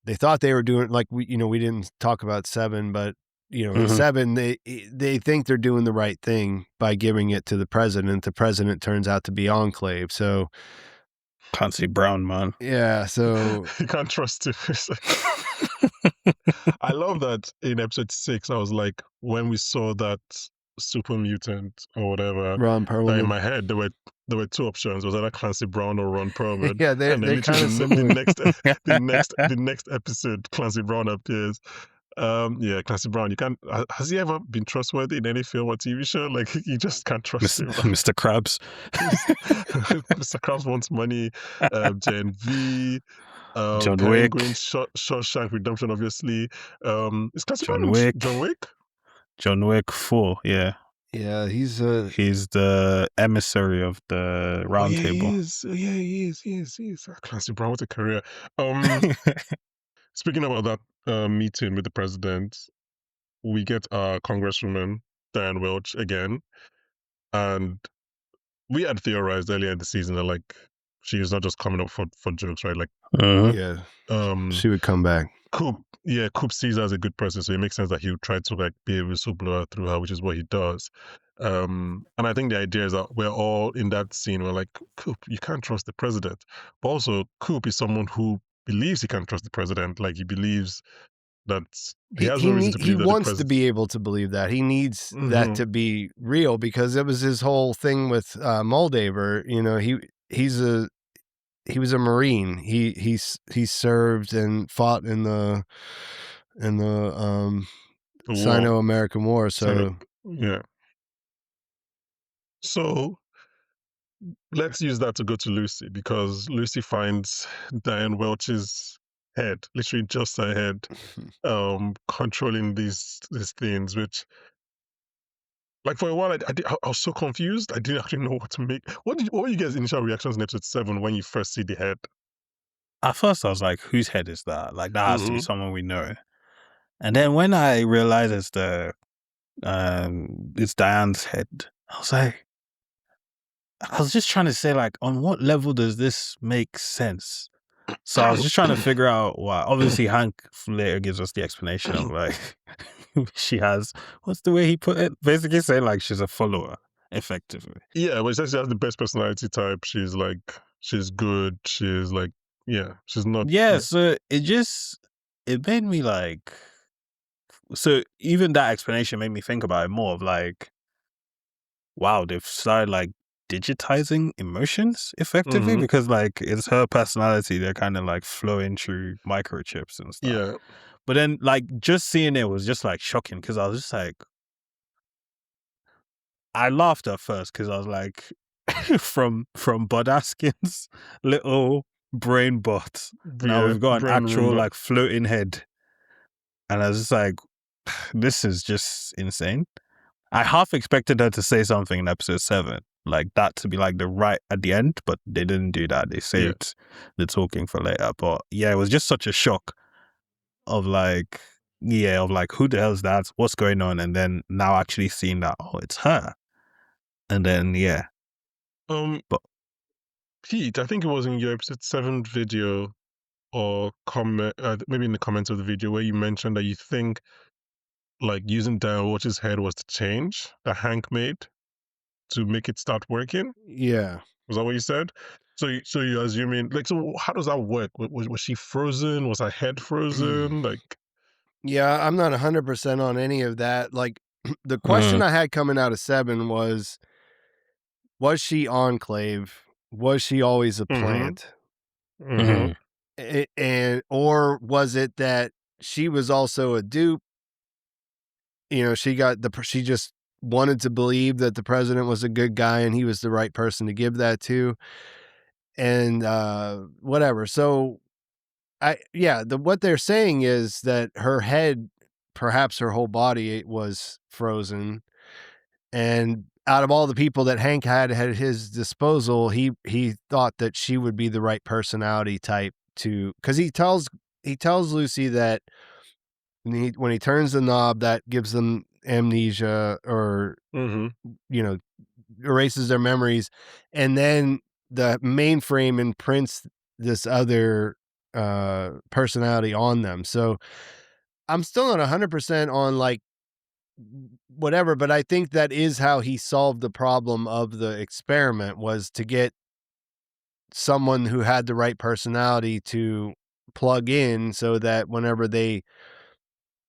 Speaker 3: they thought they were doing, like, we didn't talk about Seven, but in
Speaker 2: Mhm.
Speaker 3: Seven, they think they're doing the right thing by giving it to the president. The president turns out to be Enclave. So
Speaker 2: Clancy Brown, man.
Speaker 3: yeah, so
Speaker 1: You can't trust him. I love that in episode 6, I was like, when we saw that super mutant or whatever,
Speaker 3: Ron
Speaker 1: that in
Speaker 3: Perlman.
Speaker 1: my head there were two options. Was either Clancy Brown or Ron Perlman.
Speaker 3: Yeah,
Speaker 1: And then
Speaker 3: they're
Speaker 1: literally
Speaker 3: kind of similar.
Speaker 1: the next episode, Clancy Brown appears. Yeah, Clancy Brown. You can't. Has he ever been trustworthy in any film or TV show? Like you just can't trust him.
Speaker 2: Mr. Krabs.
Speaker 1: Mr. Krabs wants money. Gen V.
Speaker 2: John
Speaker 1: Penguin,
Speaker 2: Wick.
Speaker 1: Shawshank Redemption, obviously. Is Clancy Brown
Speaker 2: John
Speaker 1: in
Speaker 2: Wick.
Speaker 1: John Wick?
Speaker 2: John Wick 4, yeah.
Speaker 3: Yeah, he's
Speaker 2: He's the emissary of the
Speaker 1: Oh
Speaker 2: round
Speaker 1: yeah, he
Speaker 2: table.
Speaker 1: is. Oh, yeah, he is. Clancy Brown, what a career. Um, Speaking about that meeting with the president, we get our Congresswoman Diane Welch again, and we had theorized earlier in the season that like she is not just coming up for jokes, right? Like
Speaker 3: Yeah,
Speaker 1: um
Speaker 3: she would come back.
Speaker 1: Coop sees her as a good person, so it makes sense that he would try to like be a whistleblower through her, which is what he does. And I think the idea is that we're all in that scene. We're like, Coop, you can't trust the president. But also, Coop is someone who believes he can trust the president. Like he believes that he has no reason to
Speaker 3: He
Speaker 1: believe that the
Speaker 3: wants to
Speaker 1: president.
Speaker 3: be able to believe that. He needs that
Speaker 1: Hmm.
Speaker 3: to be real because it was his whole thing with Moldaver. You know, he was a Marine. He served and fought in the
Speaker 1: The war.
Speaker 3: Sino-American War.
Speaker 1: So,
Speaker 3: So
Speaker 1: yeah. So let's use that to go to Lucy because Lucy finds Diane Welch's head, literally just her head, controlling these things, which like for a while I was so confused. I didn't actually know what to make. What were you guys' initial reactions in episode 7 when you first see the head?
Speaker 2: At first, I was like, "Whose head is that? Like, that has to be
Speaker 1: Mm-hmm.
Speaker 2: someone we know." And then when I realized it's Diane's head, I was like, I was just trying to say, like, on what level does this make sense? So I was just trying to figure out why. Obviously, Hank later gives us the explanation of like she has, what's the way he put it? Basically saying like she's a follower, effectively.
Speaker 1: Yeah, but she says she has the best personality type. She's like she's good. She's like she's not
Speaker 2: Yeah, so it made me like, so even that explanation made me think about it more of like, wow, they've started like digitizing emotions effectively
Speaker 1: Mm-hmm.
Speaker 2: because like it's her personality. They're kind of like flowing through microchips and stuff.
Speaker 1: Yeah.
Speaker 2: But then like just seeing it was just like shocking because I was just like, I laughed at first because I was like, from Bud Askins' little brain bot. Now
Speaker 1: Yeah.
Speaker 2: we've got an
Speaker 1: Brain
Speaker 2: actual
Speaker 1: Roomba.
Speaker 2: like floating head, and I was just like, this is just insane. I half expected her to say something in episode 7, like that to be like the right at the end, but they didn't do that. They
Speaker 1: Yeah.
Speaker 2: saved the talking for later. But yeah, it was just such a shock of like, yeah, of like, who the hell's that? What's going on? And then now actually seeing that, oh, it's her. And then yeah,
Speaker 1: Um,
Speaker 2: but
Speaker 1: Pete, I think it was in your episode 7 video or comment, maybe in the comments of the video where you mentioned that you think like using Dial Watch's head was the change that Hank made to make it start working.
Speaker 3: yeah.
Speaker 1: Was that what you said? So you're assuming like so how does that work? Was she frozen? Was her head frozen? Like
Speaker 3: Yeah, I'm not 100% on any of that. Like the question
Speaker 2: mm,
Speaker 3: I had coming out of 7 was she Enclave? Was she always a
Speaker 1: mm-hmm,
Speaker 3: plant?
Speaker 1: mm-hmm,
Speaker 2: mm,
Speaker 3: And or was it that she was also a dupe? You know, she just wanted to believe that the president was a good guy and he was the right person to give that to, and whatever. So what they're saying is that her head, perhaps her whole body was frozen, and out of all the people that Hank had at his disposal, he thought that she would be the right personality type to, because he tells Lucy that when he turns the knob, that gives them amnesia, or
Speaker 1: mm-hmm.
Speaker 3: you know, erases their memories, and then the mainframe imprints this other personality on them. So I'm still not 100% on like whatever, but I think that is how he solved the problem of the experiment, was to get someone who had the right personality to plug in so that whenever they,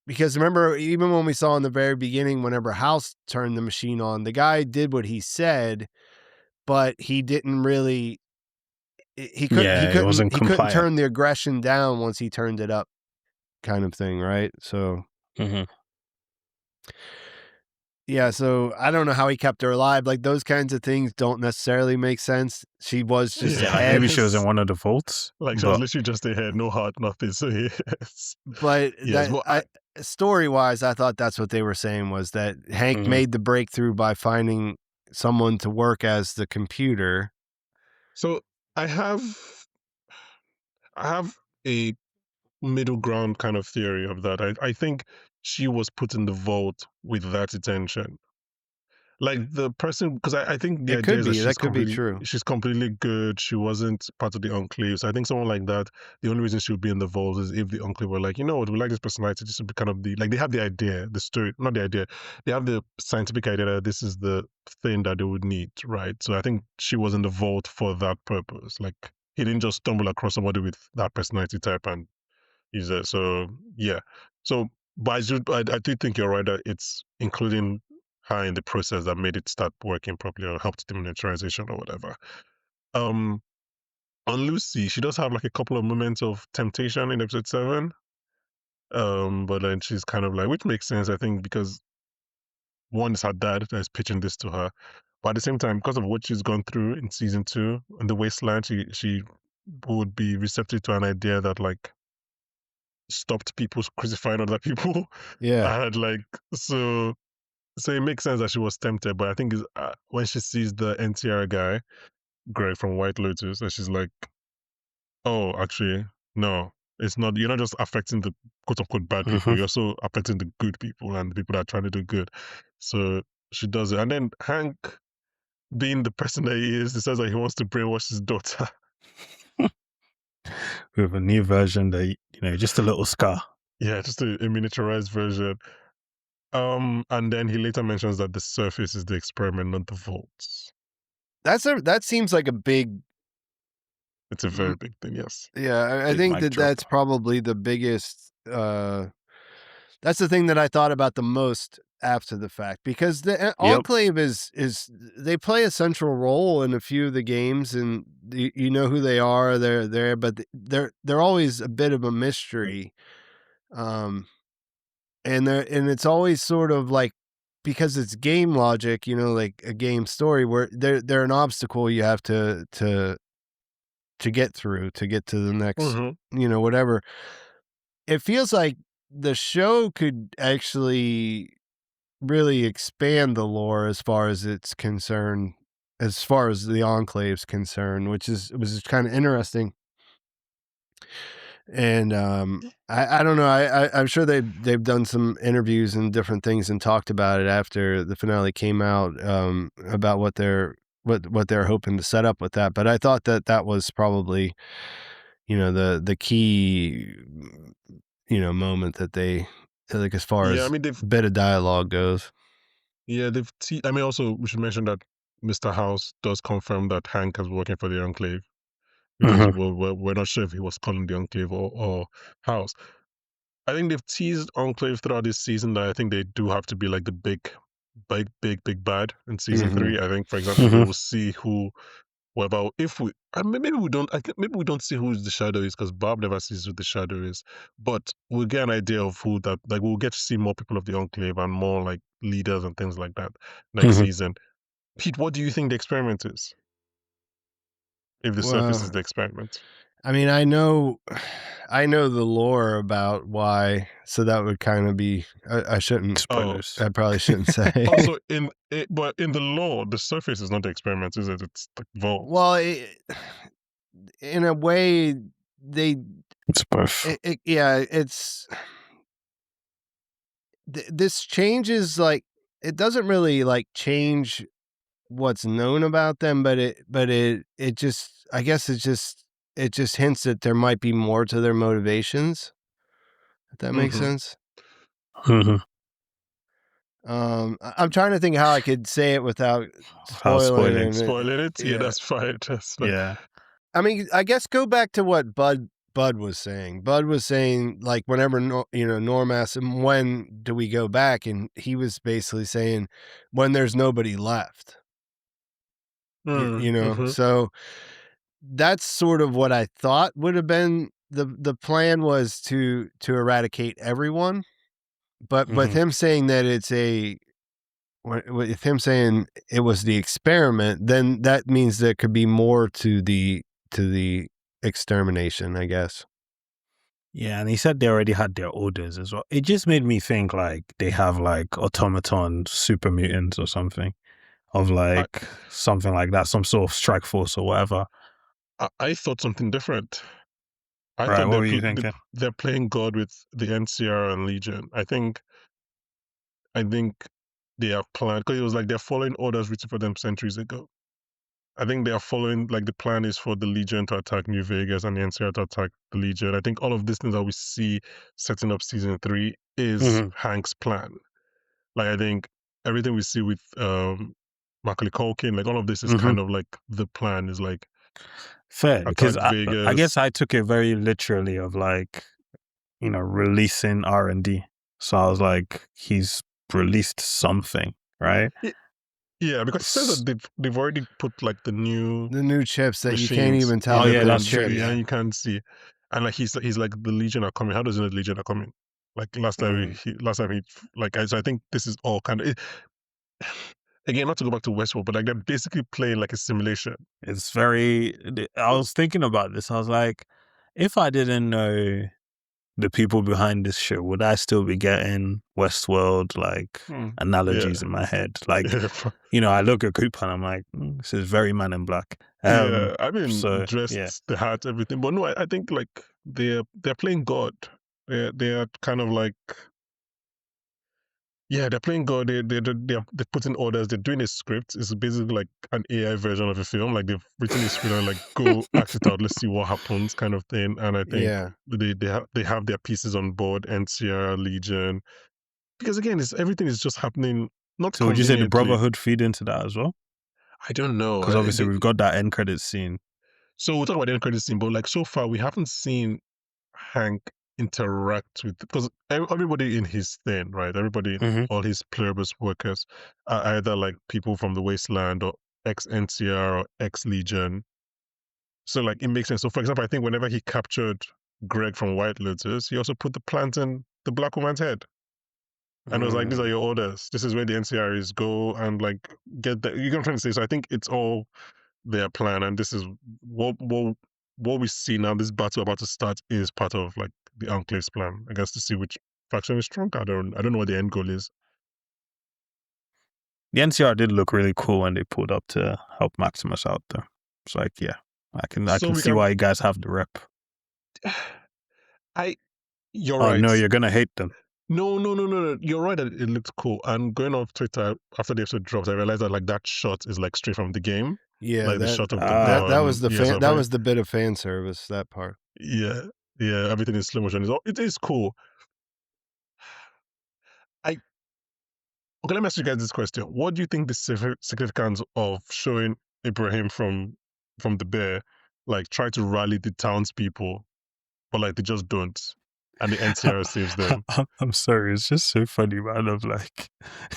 Speaker 3: because remember, even when we saw in the very beginning, whenever House turned the machine on, the guy did what he said, but he didn't really,
Speaker 2: yeah, it wasn't
Speaker 3: he couldn't
Speaker 2: compliant.
Speaker 3: turn the aggression down once he turned it up, kind of thing, right? So
Speaker 2: Mm-hmm.
Speaker 3: yeah, so I don't know how he kept her alive. Like those kinds of things don't necessarily make sense. She was just a
Speaker 2: Yeah, like maybe
Speaker 3: head,
Speaker 2: she was in
Speaker 1: Yes.
Speaker 2: one of the vaults,
Speaker 1: Like she was
Speaker 2: but
Speaker 1: literally just a head, no heart, nothing. So yes.
Speaker 3: but
Speaker 1: Yes. But I
Speaker 3: story wise, I thought that's what they were saying, was that Hank
Speaker 2: mhm.
Speaker 3: made the breakthrough by finding someone to work as the computer.
Speaker 1: so I have I have a middle ground kind of theory of that. I think she was put in the vault with that intention. Like the person, because I think the
Speaker 3: It
Speaker 1: idea
Speaker 3: could
Speaker 1: is that
Speaker 3: be. That could be true.
Speaker 1: she's completely good. She wasn't part of the Enclave. So I think someone like that, the only reason she would be in the vault is if the Enclave were like, you know what, we like this personality. This would be kind of the like they have the idea, the story, not the idea. They have the scientific idea that this is the thing that they would need, right? So I think she was in the vault for that purpose. Like he didn't just stumble across somebody with that personality type and use it. So yeah. So but I do think you're right that it's including her in the process that made it start working properly or helped the miniaturization or whatever. Um, on Lucy, she does have like a couple of moments of temptation in episode 7. But then she's kind of like, which makes sense, I think, because one is her dad that is pitching this to her. But at the same time, because of what she's gone through in season 2 in the wasteland, she would be receptive to an idea that like stopped people crucifying other people.
Speaker 3: Yeah.
Speaker 1: And like so it makes sense that she was tempted, but I think is when she sees the NTR guy, Greg from White Lotus, and she's like, "Oh, actually, no, it's not. You're not just affecting the quote unquote bad people. You're also affecting the good people and the people that are trying to do good." So she does it, and then Hank, being the person that he is, decides that he wants to brainwash his daughter.
Speaker 2: With a new version that, just a little scar.
Speaker 1: Yeah, just a miniaturized version. And then he later mentions that the surface is the experiment, not the vaults.
Speaker 3: That seems like a big.
Speaker 1: It's a very big thing, yes.
Speaker 3: Yeah, I
Speaker 2: Big
Speaker 3: think
Speaker 2: mic
Speaker 3: that
Speaker 2: drop.
Speaker 3: that's probably the biggest. That's the thing that I thought about the most after the fact, because the Enclave is they play a central role in a few of the games, and you know who they are. They're there, but they're always a bit of a mystery. And it's always sort of like, because it's game logic, like a game story, where they're an obstacle you have to get through to get to the next, whatever. It feels like the show could actually really expand the lore as far as it's concerned, as far as the Enclave's concerned, which is kind of interesting. And I don't know. I'm sure they've done some interviews and different things and talked about it after the finale came out, about what they're hoping to set up with that. But I thought that was probably, the key, moment that they, like, as far
Speaker 1: Yeah, I
Speaker 3: as
Speaker 1: mean
Speaker 3: bit of dialogue goes.
Speaker 1: yeah, I mean, also we should mention that Mr. House does confirm that Hank is working for the Enclave because we're not sure if he was calling the Enclave or House. I think they've teased Enclave throughout this season that I think they do have to be like the big bad in season 3. I think, for example, we will see whoever, if we, maybe we don't, maybe we don't see who the shadow is because Bob never sees who the shadow is, but we'll get an idea of who that, like, we'll get to see more people of the Enclave and more like leaders and things like that next season. Pete, what do you think the experiment is? If the surface is
Speaker 3: Well,
Speaker 1: the experiment.
Speaker 3: I mean, I know the lore about why, so that would kind of be. I shouldn't.
Speaker 2: Spoilers.
Speaker 3: I probably shouldn't say.
Speaker 1: Also, but in the lore, the surface is not the experiment, is it? It's the vault.
Speaker 3: Well, in a way, they.
Speaker 2: It's both.
Speaker 3: Yeah, it's. This changes, like, it doesn't really like change what's known about them, but it just, I guess it just hints that there might be more to their motivations, if that makes sense. I'm trying to think how I could say it without spoiling.
Speaker 1: Spoiling it? Yeah, that's fine. That's fine.
Speaker 2: Yeah.
Speaker 3: I mean, I guess go back to what Bud was saying. Bud was saying, like, whenever Norm asked him, when do we go back, and he was basically saying, when there's nobody left. So that's sort of what I thought would have been the plan, was to eradicate everyone. But with him saying that with him saying it was the experiment, then that means there could be more to the extermination, I guess.
Speaker 2: Yeah, and he said they already had their orders as well. It just made me think like they have like automaton super mutants or something, of like something like that, some sort of strike force or whatever.
Speaker 1: I thought something different. I
Speaker 2: Right,
Speaker 1: thought
Speaker 2: what were you thinking?
Speaker 1: they're playing God with the NCR and Legion. I think they have planned, because it was like they're following orders written for them centuries ago. I think they are following, like, the plan is for the Legion to attack New Vegas and the NCR to attack the Legion. I think all of these things that we see setting up season 3 is Hank's plan. Like, I think everything we see with Macaulay Culkin, like, all of this is kind of like the plan is like
Speaker 2: fair, because
Speaker 1: attack
Speaker 2: I guess
Speaker 1: Vegas.
Speaker 2: I took it very literally of like, you know, releasing R&D. So I was like, he's released something, right?
Speaker 1: Yeah, because it says that they've already put like the
Speaker 3: new chips that you can't
Speaker 1: machines
Speaker 3: even tell
Speaker 2: Oh,
Speaker 3: that
Speaker 2: yeah,
Speaker 3: they're
Speaker 2: that's true,
Speaker 3: chips.
Speaker 2: yeah.
Speaker 1: and you can't see. And like he's like, the Legion are coming. How does he know the Legion are coming? Like last time he like, so I think this is all kind of again, not to go back to Westworld, but like they're basically playing like a simulation.
Speaker 2: It's very. I was thinking about this. I was like, if I didn't know the people behind this show, would I still be getting Westworld like analogies in my head? Like, you know, I look at Cooper and I'm like, this is very Man in Black.
Speaker 1: Yeah, I mean,
Speaker 2: So
Speaker 1: dressed,
Speaker 2: yeah,
Speaker 1: the hat, everything. But no, I think like they're playing God. They're kind of like, yeah, they're playing God. They're putting orders. They're doing a script. It's basically like an AI version of a film. Like they've written a script and like, go act it out. Let's see what happens, kind of thing. And I think
Speaker 3: Yeah.
Speaker 1: they have their pieces on board. NCR, Legion, because again, it's everything is just happening not
Speaker 2: so would you say the
Speaker 1: conveniently.
Speaker 2: Brotherhood feed into that as well?
Speaker 1: I don't know.
Speaker 2: Because obviously we've got that end credit scene.
Speaker 1: So we'll talk about the end credit scene, but like so far we haven't seen Hank interact with, because everybody in his thing, right? Everybody, all his pluribus workers are either like people from the wasteland or ex NCR or ex Legion. So like it makes sense. So for example, I think whenever he captured Greg from White Lotus, he also put the plant in the black woman's head. And it was like, these are your orders. This is where the NCR is. Go and like get that. You know what I'm trying to say? So I think it's all their plan, and this is what we see now. This battle about to start is part of like the Enclave's plan, I guess, to see which faction is stronger. I don't know what the end goal is.
Speaker 2: The NCR did look really cool when they pulled up to help Maximus out though. It's like, yeah, I can see why you guys have the rep.
Speaker 1: You're
Speaker 2: Oh
Speaker 1: right.
Speaker 2: no, you're gonna hate them.
Speaker 1: No. You're right that it looked cool. And going off Twitter after the episode dropped, I realized that like that shot is like straight from the game.
Speaker 3: Yeah,
Speaker 1: Like the shot of the
Speaker 3: that was the
Speaker 1: yes,
Speaker 3: that was the bit of fan service, that part.
Speaker 1: yeah, everything in slow motion. It is cool. Okay, let me ask you guys this question. What do you think the significance of showing Ibrahim from the bear, like try to rally the townspeople, but like they just don't, and the NCR saves them?
Speaker 2: I'm sorry, it's just so funny, man. Of like,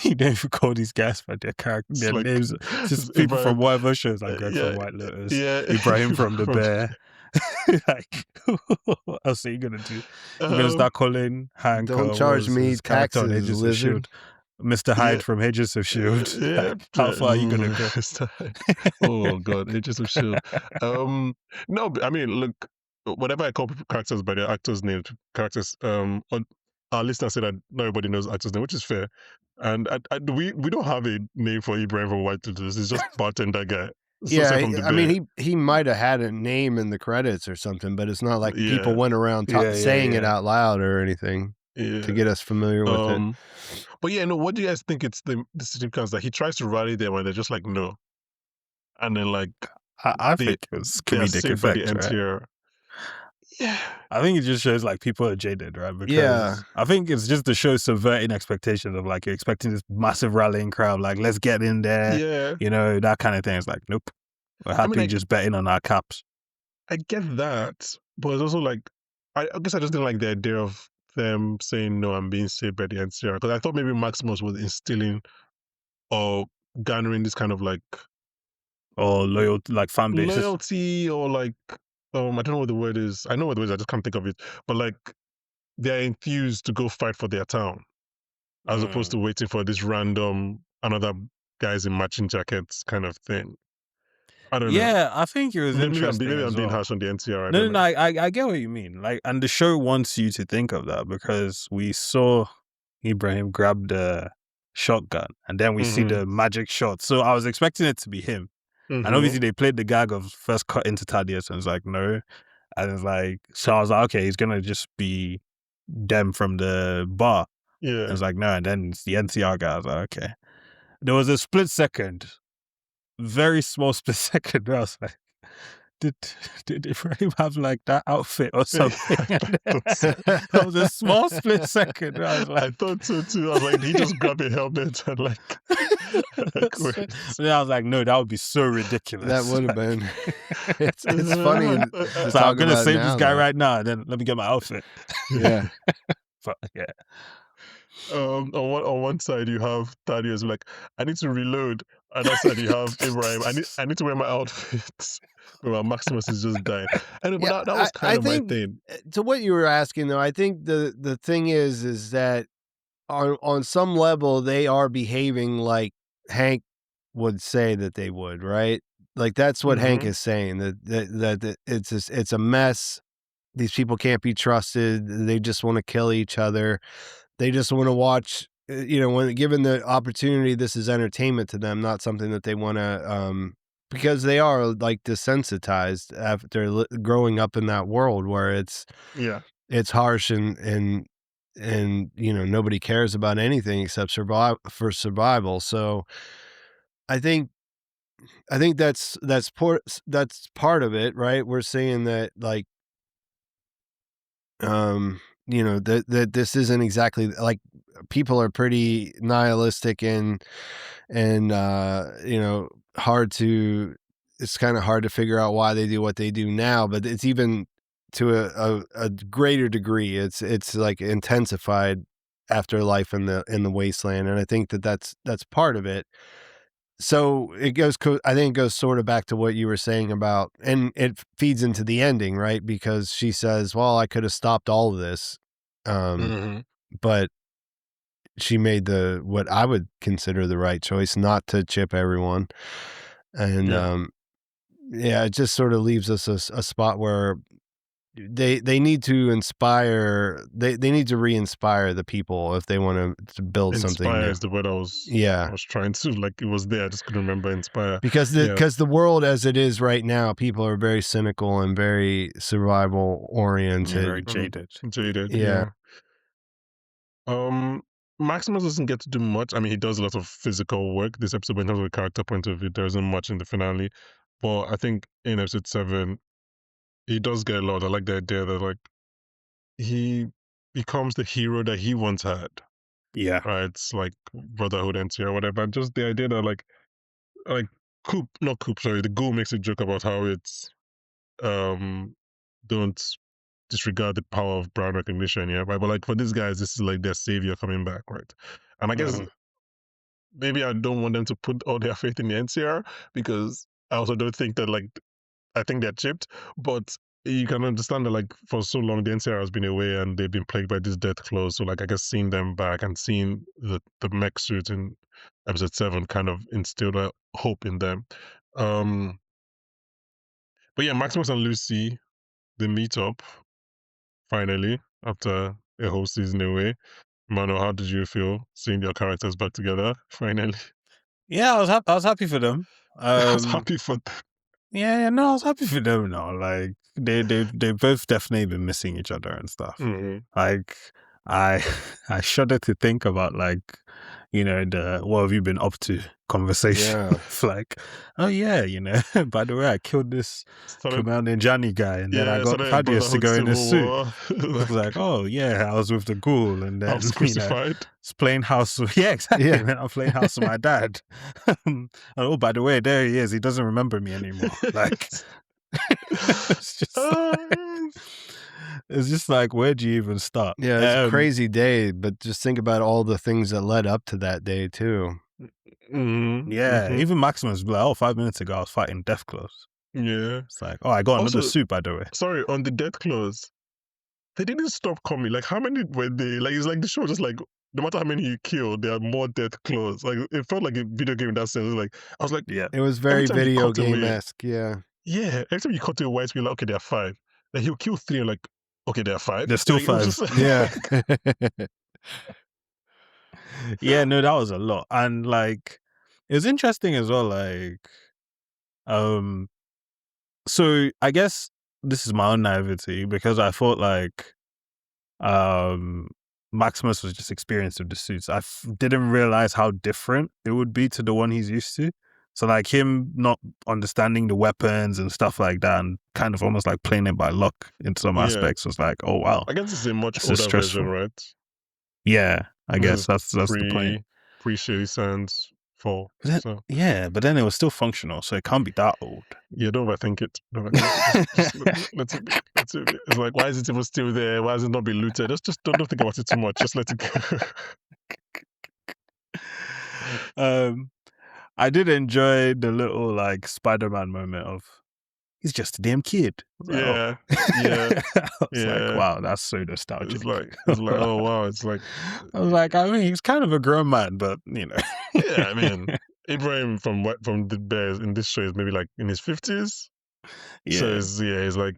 Speaker 2: you don't even call these guys by their character, their
Speaker 1: Like,
Speaker 2: names. Just people
Speaker 1: Ibrahim,
Speaker 2: from whatever shows, like Greg from
Speaker 1: yeah,
Speaker 2: White Lotus,
Speaker 1: yeah,
Speaker 2: Ibrahim from the Bear. Like, what else are you gonna do? You're gonna start calling Hank,
Speaker 3: Don't
Speaker 2: what
Speaker 3: charge
Speaker 2: was
Speaker 3: me
Speaker 2: his character on
Speaker 3: taxes,
Speaker 2: Agents of
Speaker 3: lizard.
Speaker 2: Shield, Mr. Hyde
Speaker 1: Yeah.
Speaker 2: from Agents of Shield.
Speaker 1: Yeah,
Speaker 2: Like, how far are you gonna go?
Speaker 1: oh god, Agents of Shield. No, I mean, look, whenever I call people characters by their actors' names, characters, our listeners say that not everybody knows actors' name, which is fair. And we don't have a name for Ibrahim from White Lotus. It's just bartender guy.
Speaker 3: Yeah,
Speaker 1: From the
Speaker 3: I mean, he might have had a name in the credits or something, but it's not like people went around saying it out loud or anything to get us familiar with it.
Speaker 1: But yeah, no, what do you guys think it's the significance that he tries to rally them and they're just like, no. And then like
Speaker 2: I think it was comedic effect, right?
Speaker 1: NTR. Yeah.
Speaker 2: I think it just shows like people are jaded, right? Because I think it's just the show subverting expectations of like you're expecting this massive rallying crowd, like let's get in there,
Speaker 1: Yeah.
Speaker 2: you know, that kind of thing. It's like, nope, we're happy just betting on our caps.
Speaker 1: I get that, but it's also like, I guess I just didn't like the idea of them saying no, I'm being saved by the NCR, because I thought maybe Maximus was instilling or garnering this kind of like,
Speaker 2: or loyalty, like fan bases.
Speaker 1: Loyalty, or like, I don't know what the word is. I know what the word is, I just can't think of it. But like, they're enthused to go fight for their town, as opposed to waiting for this random another guys in matching jackets kind of thing. I don't know.
Speaker 2: Yeah, I think it was interesting.
Speaker 1: Maybe I'm being
Speaker 2: well.
Speaker 1: harsh on the NCR.
Speaker 2: No, I get what you mean. Like, and the show wants you to think of that because we saw Ibrahim grab the shotgun and then we see the magic shot. So I was expecting it to be him. And obviously they played the gag of first cut into Thaddeus and it's like, no. And it's like, so I was like, okay, he's going to just be them from the bar.
Speaker 1: Yeah.
Speaker 2: And it's like, no. And then it's the NCR guy. I was like, okay. there was a split second, very small split second, where I was like, did Ibrahim have like that outfit or something? And that was a small split second. I was like,
Speaker 1: I thought so too. I was like, he just grabbed a helmet and like, wait.
Speaker 2: And I was like, no, that would be so ridiculous.
Speaker 3: That would have
Speaker 2: Like,
Speaker 3: been. It's funny to
Speaker 2: so
Speaker 3: talk
Speaker 2: I'm gonna
Speaker 3: about
Speaker 2: save
Speaker 3: now,
Speaker 2: this guy
Speaker 3: though.
Speaker 2: right now, and then let me get my outfit.
Speaker 3: Yeah.
Speaker 2: But yeah,
Speaker 1: On one side you have Thaddeus like, I need to reload. On that side you have Ibrahim. I need to wear my outfit. Well, Maximus is just dying. And but
Speaker 3: Yeah,
Speaker 1: that was kind
Speaker 3: I
Speaker 1: of my
Speaker 3: think
Speaker 1: thing.
Speaker 3: to what you were asking though, I think the thing is that on some level they are behaving like Hank would say that they would, right? Like that's what Hank
Speaker 1: Mm-hmm.
Speaker 3: is saying, that it's a mess. These people can't be trusted. They just want to kill each other. They just want to watch, when given the opportunity, this is entertainment to them, not something that they want to, because they are like desensitized after growing up in that world where
Speaker 1: Yeah.
Speaker 3: it's harsh and nobody cares about anything except survival. So I think that's part of it, right? We're saying that like that this isn't exactly like people are pretty nihilistic and hard to it's kind of hard to figure out why they do what they do now, but it's even to a greater degree it's like intensified after life in the wasteland, and I think that's part of it. So I think it goes sort of back to what you were saying about, and it feeds into the ending, right? Because she says, well, I could have stopped all of this.
Speaker 1: Mm-hmm.
Speaker 3: But she made what I would consider the right choice, not to chip everyone. And,
Speaker 1: Yeah.
Speaker 3: yeah, it just sort of leaves us a spot where they need to they need to re-inspire the people if they want to build something
Speaker 1: Inspire
Speaker 3: new.
Speaker 1: is the word I
Speaker 3: Yeah.
Speaker 1: was trying to, like, it was there. I just couldn't remember inspire.
Speaker 3: Because
Speaker 1: Yeah.
Speaker 3: the world as it is right now, people are very cynical and very survival oriented.
Speaker 2: very jaded.
Speaker 1: Jaded.
Speaker 3: Yeah.
Speaker 1: Maximus doesn't get to do much. I mean, he does a lot of physical work this episode, but in terms of a character point of view, there isn't much in the finale. But I think in episode 7, he does get a lot. I like the idea that like he becomes the hero that he once had.
Speaker 2: Yeah.
Speaker 1: Right? It's like brotherhood ends here or whatever. And just the idea that like Coop, not Coop, sorry, the Ghoul makes a joke about how it's don't disregard the power of brand recognition, yeah, right? But like for these guys, this is like their savior coming back, right? And I guess maybe I don't want them to put all their faith in the NCR because I also don't think that like I think they're chipped, but you can understand that like for so long the NCR has been away and they've been plagued by this death clause. So like I guess seeing them back and seeing the mech suit in episode 7 kind of instilled a hope in them. But yeah, Maximus and Lucy, they meet up finally after a whole season away. Mano, how did you feel seeing your characters back together finally?
Speaker 2: Yeah, I was happy for them.
Speaker 1: I was happy for them.
Speaker 2: Yeah, no, I was happy for them now. Like they both definitely been missing each other and stuff.
Speaker 1: Mm-hmm.
Speaker 2: Like I I shudder to think about like, the what have you been up to conversation.
Speaker 3: Yeah.
Speaker 2: With, like, oh yeah, by the way, I killed this Commander Johnny guy, and then I got Thaddeus to go in a suit. It was like, oh yeah, I was with the ghoul, and
Speaker 1: I
Speaker 2: then
Speaker 1: was crucified.
Speaker 2: it's playing house. Yeah, exactly.
Speaker 3: Yeah.
Speaker 2: And then I'm playing house with my dad. And, oh, by the way, there he is. He doesn't remember me anymore. Like, it's just it's just like, where do you even start?
Speaker 3: Yeah, it's a crazy day, but just think about all the things that led up to that day too.
Speaker 1: Mm-hmm.
Speaker 2: Yeah,
Speaker 1: Mm-hmm.
Speaker 2: even Maximus was like, 5 minutes ago I was fighting death claws.
Speaker 1: Yeah.
Speaker 2: It's like, oh, I got another
Speaker 1: Also,
Speaker 2: suit, by the way.
Speaker 1: Sorry, on the death clause, they didn't stop coming. Like, how many were they? Like, it's like the show just like, no matter how many you kill, there are more death claws. Like, it felt like a video game in that sense. Like, I was like,
Speaker 2: Yeah,
Speaker 3: It was very
Speaker 1: Every time you
Speaker 3: video
Speaker 1: cut away-
Speaker 3: game-esque, yeah.
Speaker 1: yeah, every time you cut to a white screen, like, okay, there are 5. Then he'll kill 3 and like, okay, there are 5.
Speaker 2: There's still
Speaker 1: Like, it was
Speaker 2: 5.
Speaker 1: just-
Speaker 3: Yeah.
Speaker 2: yeah, no, that was a lot. And like, it was interesting as well. Like, so I guess this is my own naivety because I thought like, Maximus was just experienced with the suits. I didn't realize how different it would be to the one he's used to. So like him not understanding the weapons and stuff like that, and kind of almost like playing it by luck in some
Speaker 1: Yeah.
Speaker 2: aspects, was like, oh wow,
Speaker 1: I guess it's a much
Speaker 2: this is
Speaker 1: older version,
Speaker 2: stressful.
Speaker 1: right?
Speaker 2: Yeah, I
Speaker 1: This
Speaker 2: guess
Speaker 1: is
Speaker 2: that's the point.
Speaker 1: pre Shady Sands fall.
Speaker 2: But then,
Speaker 1: So
Speaker 2: yeah, but then it was still functional, so it can't be that old.
Speaker 1: yeah, don't overthink it. Don't overthink it. Just let it be. Let it be. It's like, why is it even still there? Why has it not been looted? Just don't think about it too much. Just let it go.
Speaker 2: I did enjoy the little like Spider-Man moment of he's just a damn kid. I was like,
Speaker 1: Yeah,
Speaker 2: oh.
Speaker 1: yeah,
Speaker 2: I was like,
Speaker 1: yeah.
Speaker 2: wow, that's so nostalgic.
Speaker 1: It's like, oh wow, it's like,
Speaker 2: I was like, I mean, he's kind of a grown man, but you know.
Speaker 1: yeah. I mean, Ibrahim from the Bears in this show is maybe like in his 50s. So
Speaker 2: Yeah.
Speaker 1: he's like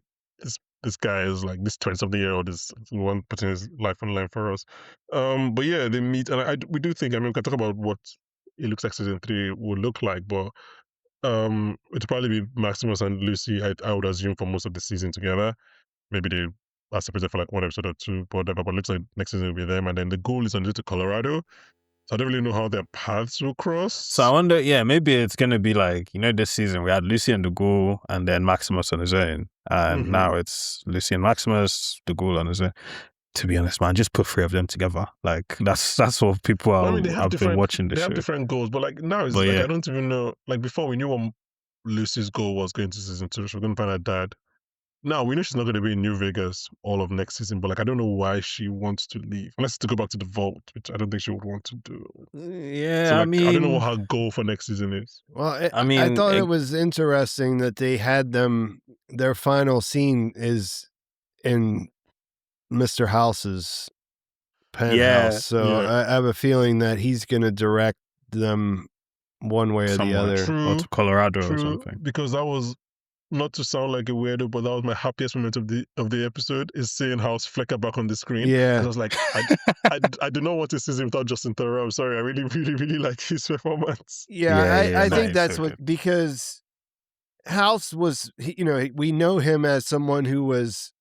Speaker 1: this guy is like this 20-something-year-old is one putting his life on the line for us. But yeah, they meet, and we do think. I mean, we can talk about what it looks like season 3 will look like, but it'll probably be Maximus and Lucy. I would assume for most of the season together. Maybe they are separated for like one episode or two, but whatever. But it looks like next season will be them, and then the goal is on to Colorado. So I don't really know how their paths will cross.
Speaker 2: So I wonder, yeah, maybe it's gonna be like, you know, this season we had Lucy and the Ghoul, and then Maximus on his own, and now it's Lucy and Maximus, the Ghoul on his own. To be honest, man, just put 3 of them together. Like that's what people are.
Speaker 1: I mean,
Speaker 2: I've been watching the
Speaker 1: They
Speaker 2: show.
Speaker 1: have different goals, but like now it's
Speaker 2: But
Speaker 1: like
Speaker 2: yeah.
Speaker 1: I don't even know. Like before, we knew what Lucy's goal was going to season 2. She was going to find her dad. Now we know she's not going to be in New Vegas all of next season, but like I don't know why she wants to leave, unless to go back to the vault, which I don't think she would want to do.
Speaker 2: Yeah,
Speaker 1: So like,
Speaker 2: I mean,
Speaker 1: I don't know what her goal for next season is.
Speaker 3: Well,
Speaker 2: I mean,
Speaker 3: I thought it was interesting that they had them. Their final scene is in Mr. House's penthouse.
Speaker 2: Yeah,
Speaker 3: So
Speaker 1: yeah.
Speaker 3: I have a feeling that he's going to direct them one way or the
Speaker 2: somewhere,
Speaker 3: other.
Speaker 2: or to Colorado or
Speaker 1: True,
Speaker 2: something.
Speaker 1: because that was, not to sound like a weirdo, but that was my happiest moment of the episode, is seeing House flicker back on the screen.
Speaker 3: Yeah.
Speaker 1: I was like, I do not want to see him without Justin Theroux. I'm sorry, I really, really, really like his performance.
Speaker 3: Yeah, I think
Speaker 2: nice,
Speaker 3: that's
Speaker 2: so
Speaker 3: what,
Speaker 2: good.
Speaker 3: because House was, you know, we know him as someone who was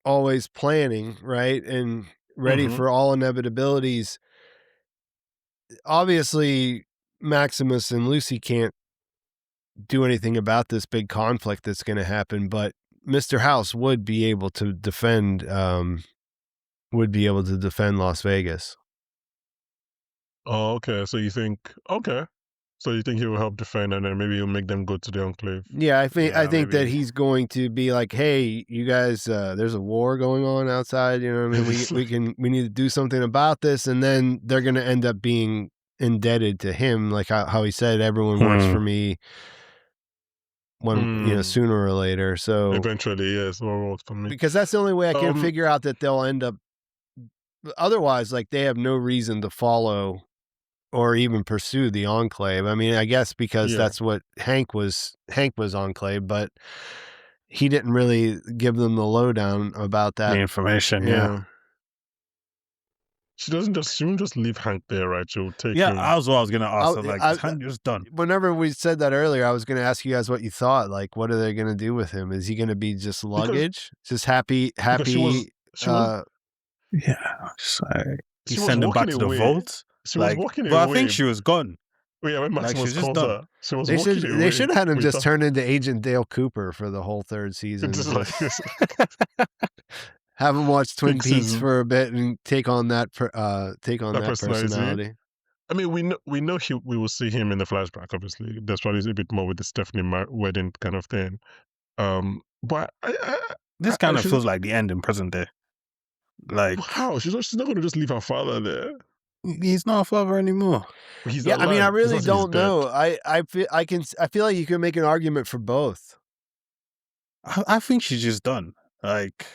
Speaker 3: always planning, right? And ready for all inevitabilities. Obviously, Maximus and Lucy can't do anything about this big conflict that's going to happen, but Mr. House would be able to defend Las Vegas.
Speaker 1: Oh, okay. So you think he will help defend, and then maybe he'll make them go to the Enclave.
Speaker 3: Yeah, I think that
Speaker 2: maybe.
Speaker 3: he's going to be like, hey, you guys, there's a war going on outside. You know what I mean? We need to do something about this, and then they're going to end up being indebted to him, like how he said, everyone works for me. Sooner or later. So
Speaker 1: eventually, yes, more works for me.
Speaker 3: Because that's the only way I can figure out that they'll end up. Otherwise, like, they have no reason to follow or even pursue the Enclave. I mean, I guess because that's what Hank was Enclave, but he didn't really give them the lowdown about that.
Speaker 2: The information, yeah.
Speaker 1: She won't just leave Hank there, right? She'll take him.
Speaker 2: I was going to ask. Is Hank just done?
Speaker 3: Whenever we said that earlier, I was going to ask you guys what you thought. Like, what are they going to do with him? Is he going to be just luggage? Just happy?
Speaker 1: She was
Speaker 2: you send him back to the vault?
Speaker 1: She was walking away.
Speaker 2: But I think she was gone.
Speaker 1: Yeah, when Maximus called her, she was
Speaker 3: they
Speaker 1: walking
Speaker 3: should,
Speaker 1: away.
Speaker 3: They should have had him just turn into Agent Dale Cooper for the whole 3rd season. Have him watch Twin Peaks for a bit and take on that personality.
Speaker 1: I mean, we know we will see him in the flashback. Obviously, there's probably a bit more with the Stephanie wedding kind of thing. But
Speaker 2: this kind of feels like the end in present day. Like,
Speaker 1: how she's not going to just leave her father there.
Speaker 2: He's not a father anymore.
Speaker 1: He's
Speaker 3: alive. I mean, I really don't know.
Speaker 1: Dead.
Speaker 3: I feel like you can make an argument for both.
Speaker 2: I think she's just done. Like,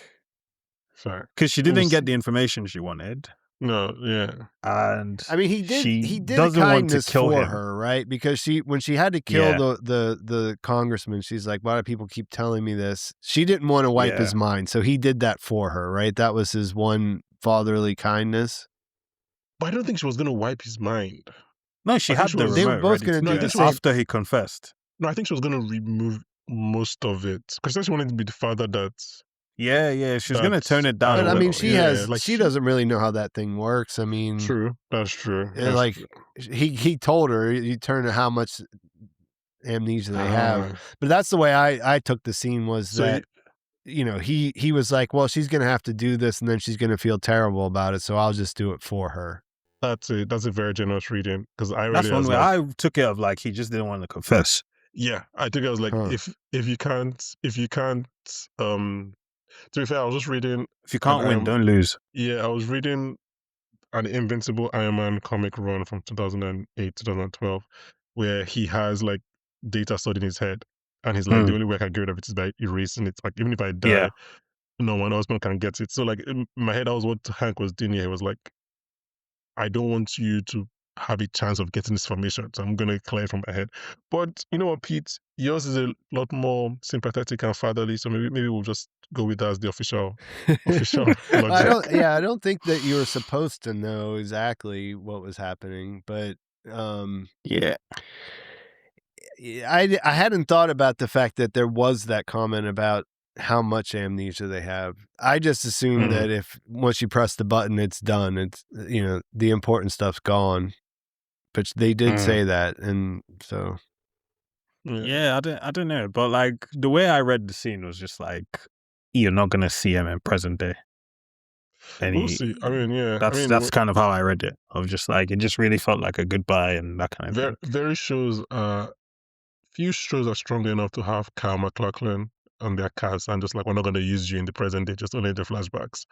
Speaker 2: because she didn't get the information she wanted.
Speaker 1: No, yeah.
Speaker 2: And
Speaker 3: I mean, he did a kindness for her, right? Because when she had to kill the congressman, she's like, why do people keep telling me this? She didn't want to wipe his mind, so he did that for her, right? That was his one fatherly kindness.
Speaker 1: But I don't think she was going to wipe his mind.
Speaker 2: No, she had the remote.
Speaker 3: They were both going to do this
Speaker 2: after he confessed.
Speaker 1: No, I think she was going to remove most of it, because she wanted to be the father that
Speaker 2: Yeah. She's gonna tone it down
Speaker 3: But
Speaker 2: a
Speaker 3: I mean,
Speaker 2: little.
Speaker 3: she doesn't really know how that thing works. I mean,
Speaker 1: True, that's true.
Speaker 3: like he told her you turn to how much amnesia they have, but that's the way I took the scene was
Speaker 1: So
Speaker 3: that he was like, well, she's gonna have to do this and then she's gonna feel terrible about it, so I'll just do it for her.
Speaker 1: that's a very generous reading because I
Speaker 2: That's
Speaker 1: really
Speaker 2: one
Speaker 1: was
Speaker 2: way.
Speaker 1: like,
Speaker 2: I took it of like he just didn't want to confess.
Speaker 1: yeah, I think I was like,
Speaker 3: Huh.
Speaker 1: if you can't, to be fair, I was just reading
Speaker 2: If you can't win, don't lose.
Speaker 1: I was reading an Invincible Iron Man comic run from 2008, 2012, where he has like data stored in his head. And he's like, the only way I can get rid of it is by erasing it. Like, even if I die,
Speaker 2: Yeah.
Speaker 1: no one else can get it. So, like, in my head, that was what Hank was doing here. He was like, I don't want you to have a chance of getting this information. So I'm going to clear it from my head. But you know what, Pete? Yours is a lot more sympathetic and fatherly. So maybe we'll just go with that as the official logic.
Speaker 3: I don't think that you were supposed to know exactly what was happening, but
Speaker 2: Yeah.
Speaker 3: I hadn't thought about the fact that there was that comment about how much amnesia they have. I just assumed that if once you press the button, it's done. It's the important stuff's gone. But they did say that, and so
Speaker 2: Yeah, I don't know, but like the way I read the scene was just like you're not gonna see him in present day.
Speaker 1: We'll see. I mean, yeah.
Speaker 2: That's kind of how I read it. Of just like it just really felt like a goodbye and that kind of thing.
Speaker 1: very shows. Few shows are strong enough to have Kyle MacLachlan on their cast and just like we're not going to use you in the present day, just only in the flashbacks.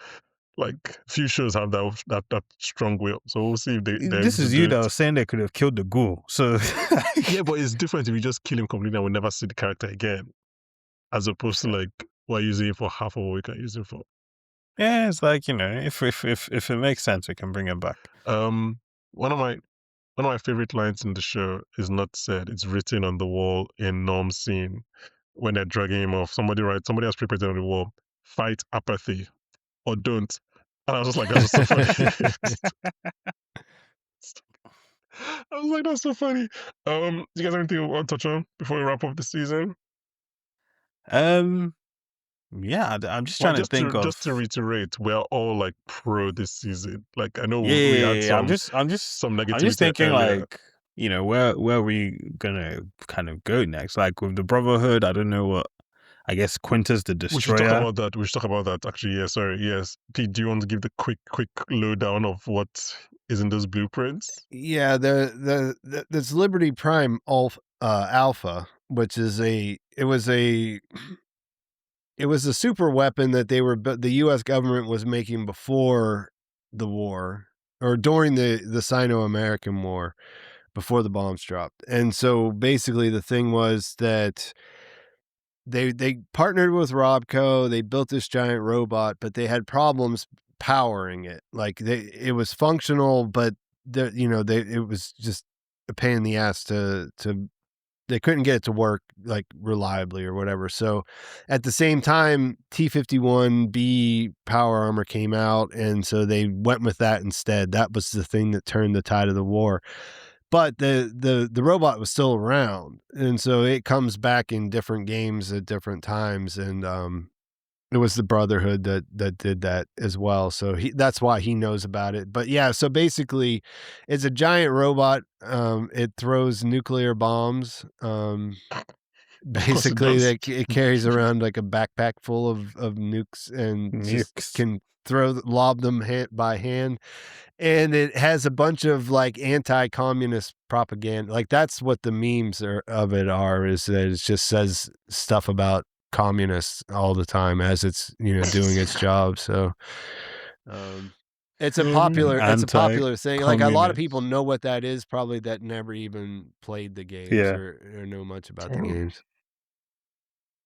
Speaker 1: Like few shows have that strong will. So we'll see if they're
Speaker 2: This
Speaker 1: able
Speaker 2: is
Speaker 1: to
Speaker 2: you
Speaker 1: do
Speaker 2: that
Speaker 1: it.
Speaker 2: was saying they could have killed the ghoul. So
Speaker 1: Yeah, but it's different if you just kill him completely and we never see the character again, as opposed to like we're using it for half of what we can use it for.
Speaker 2: yeah, it's like if it makes sense, we can bring it back.
Speaker 1: One of my favorite lines in the show is not said; it's written on the wall in Norm's scene when they're dragging him off. Somebody has printed on the wall: "Fight apathy or don't." And I was just like, "That's just so funny." I was like, "That's so funny." Do you guys have anything you want to touch on before we wrap up the season?
Speaker 2: Yeah, I'm just
Speaker 1: Well,
Speaker 2: trying to think of.
Speaker 1: just to reiterate, we're all like pro this season. Like I know we had
Speaker 2: Yeah.
Speaker 1: some
Speaker 2: I'm just
Speaker 1: negativity
Speaker 2: thinking
Speaker 1: earlier.
Speaker 2: like where are we gonna kind of go next? Like with the Brotherhood, I don't know what. I guess Quintus the
Speaker 1: We should talk
Speaker 2: Destroyer.
Speaker 1: about that. We should talk about that. Actually, yeah. Sorry. Yes. Pete, do you want to give the quick lowdown of what is in those blueprints?
Speaker 3: yeah, this Liberty Prime Alpha, which is it was a super weapon that the U.S. government was making before the war or during the Sino-American War, before the bombs dropped. And so basically the thing was that they partnered with Robco. They built this giant robot, but they had problems powering it. Like it was functional, but it was just a pain in the ass to they couldn't get it to work like reliably or whatever. So at the same time, T-51B power armor came out, and so they went with that instead. That was the thing that turned the tide of the war. But the robot was still around, and so it comes back in different games at different times, and it was the Brotherhood that did that as well. So that's why he knows about it. But yeah, so basically, it's a giant robot. It throws nuclear bombs. Basically, it carries around like a backpack full of nukes and just can lob them by hand. And it has a bunch of like anti-communist propaganda. Like that's what the memes of it are, is that it just says stuff about communists all the time as it's doing its job. So it's a popular thing. Like a lot of people know what that is, probably, that never even played the games or know much about the games.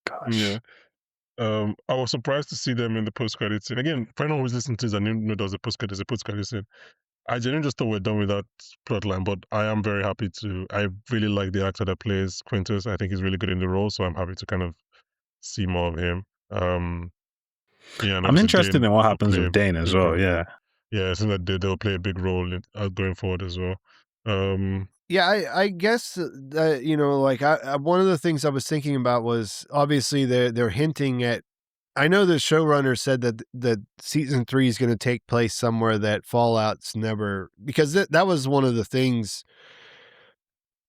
Speaker 2: Gosh.
Speaker 1: Yeah. I was surprised to see them in the post-credit scene. Again, for anyone who's listening to this and didn't know there was a post-credit scene. I genuinely just thought we're done with that plotline, but I am very happy to. I really like the actor that plays Quintus. I think he's really good in the role, so I'm happy to kind of see more of him. Yeah, and
Speaker 2: I'm
Speaker 1: obviously
Speaker 2: interested
Speaker 1: Dane
Speaker 2: in what
Speaker 1: will
Speaker 2: happens
Speaker 1: play
Speaker 2: with Dane as
Speaker 1: big
Speaker 2: well.
Speaker 1: role.
Speaker 2: Yeah.
Speaker 1: Yeah, I think that they'll play a big role in, going forward as well.
Speaker 3: Yeah, I guess that like one of the things I was thinking about was obviously they're hinting at. I know the showrunner said that season 3 is going to take place somewhere that Fallout's never, because that was one of the things.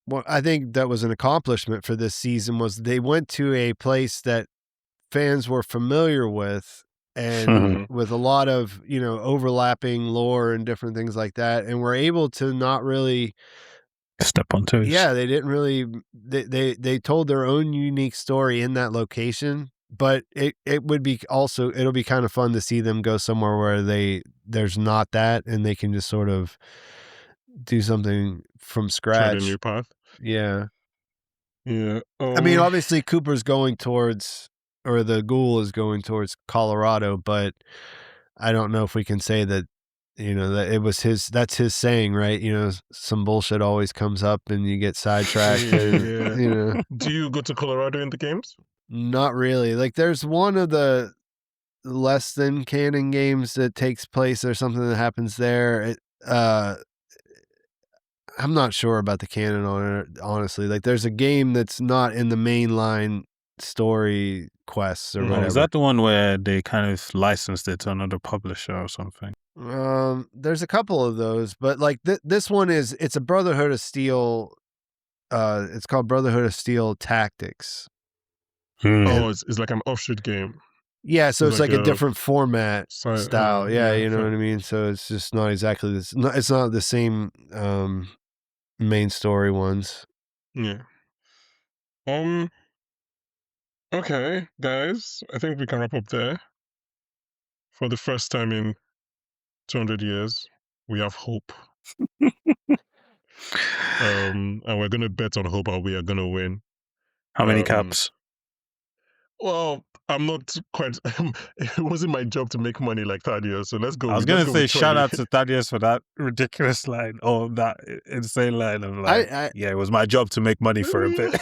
Speaker 3: Well, I think that was an accomplishment for this season, was they went to a place that fans were familiar with, and
Speaker 1: Mhm.
Speaker 3: with a lot of, overlapping lore and different things like that, and were able to not really.
Speaker 2: Step on toes.
Speaker 3: Yeah, they didn't really. They told their own unique story in that location, but it would be also, it'll be kind of fun to see them go somewhere where there's not that, and they can just sort of do something from
Speaker 1: Tried a
Speaker 3: scratch.
Speaker 1: new path.
Speaker 3: Yeah.
Speaker 1: Yeah.
Speaker 3: I mean, obviously Cooper's going towards, or the ghoul is going towards Colorado, but I don't know if we can say that, that it was that's his saying, right? Some bullshit always comes up and you get sidetracked and,
Speaker 1: Yeah. Do you go to Colorado in the games?
Speaker 3: not really. Like, there's one of the less than canon games that takes place, or something that happens there. I'm not sure about the canon on it, honestly. Like, there's a game that's not in the mainline story quests or
Speaker 1: Mhm.
Speaker 2: Oh,
Speaker 3: whatever.
Speaker 2: is that the one where they kind of licensed it to another publisher or something?
Speaker 3: There's a couple of those, but like this one it's a Brotherhood of Steel. It's called Brotherhood of Steel Tactics.
Speaker 2: Hmm.
Speaker 1: Oh, it's like an offshoot game.
Speaker 3: Yeah, so it's like a
Speaker 1: a
Speaker 3: different format style. Yeah, you know what I mean? So it's just not exactly this. It's not the same main story ones.
Speaker 1: Yeah. Okay, guys, I think we can wrap up there. For the first time in 200 years, we have hope. And we're gonna bet on hope, and we are gonna win.
Speaker 2: How many
Speaker 1: Um,
Speaker 2: caps?
Speaker 1: Well, I'm not quite. It wasn't my job to make money like Thaddeus, so let's go.
Speaker 2: I was
Speaker 1: Let's
Speaker 2: gonna
Speaker 1: go
Speaker 2: say
Speaker 1: with
Speaker 2: shout
Speaker 1: 20.
Speaker 2: out to Thaddeus for that ridiculous line, or that insane line of like,
Speaker 3: I
Speaker 2: yeah, it was my job to make money for a bit.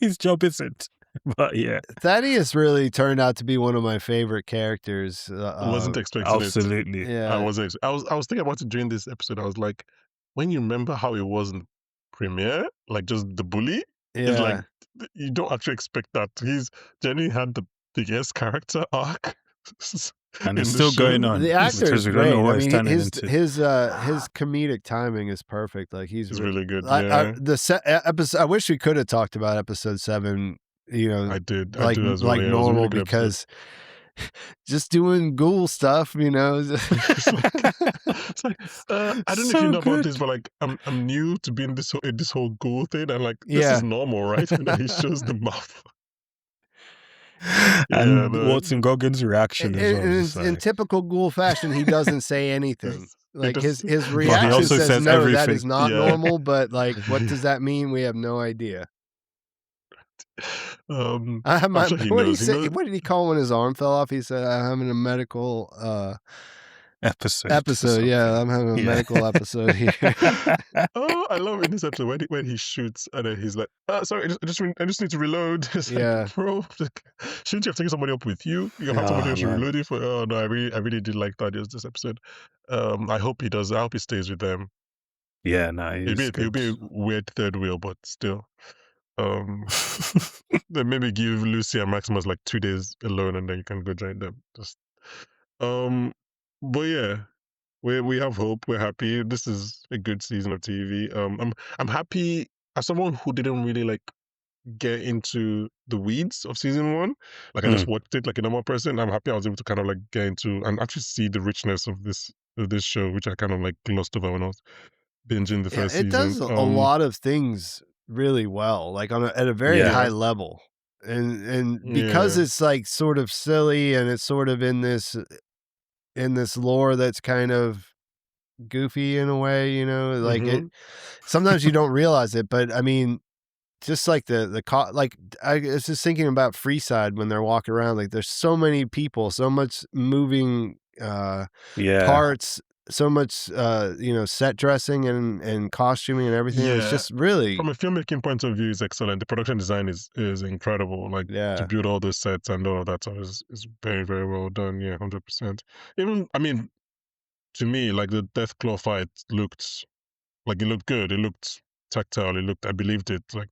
Speaker 2: His job isn't, but yeah,
Speaker 3: Thaddeus really turned out to be one of my favorite characters.
Speaker 1: Wasn't expecting it.
Speaker 2: absolutely.
Speaker 3: Yeah,
Speaker 1: I was thinking about it during this episode. I was like, when you remember how it was in premiere, like just the bully, it's like
Speaker 3: yeah.
Speaker 1: you don't actually expect that. He's genuinely had the biggest character arc
Speaker 2: And
Speaker 1: in
Speaker 2: it's
Speaker 1: the
Speaker 2: still
Speaker 1: show.
Speaker 2: going on.
Speaker 3: The actor
Speaker 2: because
Speaker 3: is
Speaker 2: we don't know
Speaker 3: great.
Speaker 2: what
Speaker 3: I
Speaker 2: it's
Speaker 3: mean,
Speaker 2: turning
Speaker 3: his
Speaker 2: into.
Speaker 3: his comedic timing is perfect. Like, he's
Speaker 1: It's really good.
Speaker 3: I,
Speaker 1: Yeah,
Speaker 3: episode. I wish we could have talked about episode 7.
Speaker 1: I did. I
Speaker 3: Like
Speaker 1: do as well. Yeah, it was a
Speaker 3: normal,
Speaker 1: really good episode.
Speaker 3: because just doing ghoul stuff.
Speaker 1: It's like I don't know if you
Speaker 2: So
Speaker 1: know about
Speaker 2: good.
Speaker 1: this, but like I'm new to being this whole ghoul thing, and like this
Speaker 3: Yeah.
Speaker 1: is normal, right? And then he shows the mouth.
Speaker 2: And
Speaker 1: no,
Speaker 2: Watson Goggins' reaction as well. Just
Speaker 3: In
Speaker 2: like,
Speaker 3: typical ghoul fashion, he doesn't say anything. Like, his
Speaker 1: just-
Speaker 3: reaction
Speaker 2: also
Speaker 3: says,
Speaker 2: says
Speaker 3: no, that
Speaker 2: everything.
Speaker 3: is not
Speaker 1: Yeah.
Speaker 3: normal. But like, what does that mean? We have no idea.
Speaker 1: I'm sure he
Speaker 3: What did he
Speaker 1: knows. He
Speaker 3: say?
Speaker 1: knows.
Speaker 3: What did he call when his arm fell off? He said, "I'm having a medical
Speaker 2: episode. or
Speaker 3: episode." Yeah, I'm having a
Speaker 2: something.
Speaker 3: medical episode here.
Speaker 1: Oh, I love in this episode when he shoots and then he's like, sorry, I just need to reload. It's
Speaker 3: Yeah.
Speaker 1: like, bro, like, shouldn't you have taken somebody up with you? You have somebody
Speaker 2: Oh,
Speaker 1: else
Speaker 2: man.
Speaker 1: reloading for. Oh no, I really did like that this episode. I hope he does. I hope he stays with them.
Speaker 2: Yeah, no,
Speaker 1: It'll be a weird third wheel, but still. Then maybe give Lucy and Maximus like 2 days alone, and then you can go join them. Just, but yeah, we have hope. We're happy. This is a good season of TV. I'm happy as someone who didn't really like get into the weeds of season 1. Like I just watched it like a normal person. I'm happy I was able to kind of like get into and actually see the richness of this show, which I kind of like glossed over when I was binging the first
Speaker 3: It
Speaker 1: season.
Speaker 3: does a lot of things really well, like at a very
Speaker 2: Yeah.
Speaker 3: high level. And because
Speaker 1: Yeah.
Speaker 3: it's like sort of silly, and it's sort of in this lore that's kind of goofy in a way, like it
Speaker 1: Mhm.
Speaker 3: sometimes you don't realize it, but I mean, just like like, I was just thinking about Freeside when they're walking around, like there's so many people, so much moving
Speaker 2: Yeah.
Speaker 3: parts, so much set dressing and costuming and everything. It's
Speaker 1: Yeah.
Speaker 3: just really,
Speaker 1: From a filmmaking point of view, it's excellent. The production design is incredible. Like to
Speaker 3: yeah.
Speaker 1: build all those sets and all of that stuff is very, very well done. Yeah, 100%. Even I mean, to me, like the Deathclaw fight looked like it looked good. It looked tactile. I believed it. Like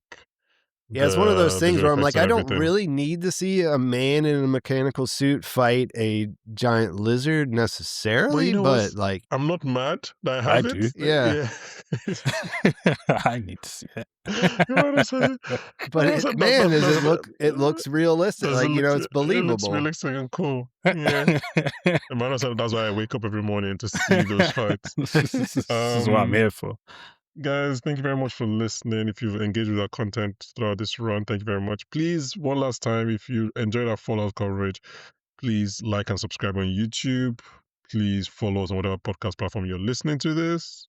Speaker 3: Yeah, it's one of those things
Speaker 1: visual
Speaker 3: where I'm
Speaker 1: effects
Speaker 3: like, I
Speaker 1: and
Speaker 3: don't
Speaker 1: everything.
Speaker 3: really need to see a man in a mechanical suit fight a giant lizard necessarily,
Speaker 1: Well, you know
Speaker 3: but
Speaker 1: what?
Speaker 3: like,
Speaker 1: I'm not mad that I
Speaker 2: I
Speaker 1: have
Speaker 2: do.
Speaker 1: it.
Speaker 3: yeah.
Speaker 2: I need to see it.
Speaker 1: You know what I'm saying?
Speaker 3: But
Speaker 1: That-
Speaker 3: man, does it look? It
Speaker 1: that-
Speaker 3: looks realistic.
Speaker 1: does it
Speaker 3: Like, you know,
Speaker 1: look-
Speaker 3: it's
Speaker 1: It looks
Speaker 3: believable.
Speaker 1: realistic and cool. Yeah. Emmanuel said that's why I wake up every morning to see those fights.
Speaker 2: This is what I'm here for.
Speaker 1: Guys, thank you very much for listening. If you've engaged with our content throughout this run, thank you very much. Please, one last time, if you enjoyed our Fallout coverage, please like and subscribe on YouTube. Please follow us on whatever podcast platform you're listening to this.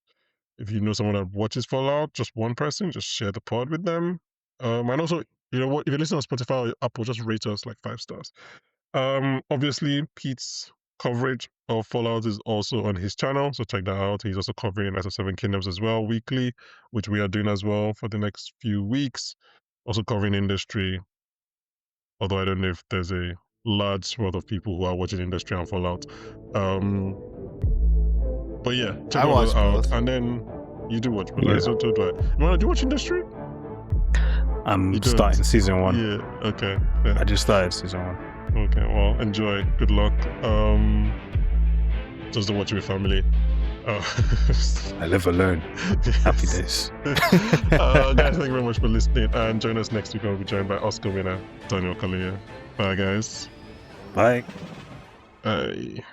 Speaker 1: If you know someone that watches Fallout, just one person, just share the pod with them. And also, you know what, if you listen on Spotify or Apple, just rate us like 5 stars. Obviously, Pete's coverage of Fallout is also on his channel, so check that out. He's also covering Rise of Seven Kingdoms as well weekly, which we are doing as well for the next few weeks. Also covering industry, although I don't know if there's a large swath of people who are watching industry and Fallout. But yeah, check
Speaker 3: I
Speaker 1: all
Speaker 3: watch
Speaker 1: that out.
Speaker 3: both.
Speaker 1: And then you do watch, but
Speaker 2: Yeah.
Speaker 1: so do I. Do you watch industry?
Speaker 2: I'm
Speaker 1: You don't?
Speaker 2: starting season 1.
Speaker 1: Yeah. Okay. Yeah.
Speaker 2: I just started season 1.
Speaker 1: Okay. Well, enjoy. Good luck. Just don't watch it with family.
Speaker 2: I live alone. Happy days.
Speaker 1: Guys, thank you very much for listening, and join us next week. I'll be joined by Oscar winner Daniel Kalia. Bye, guys.
Speaker 2: Bye.
Speaker 1: Bye.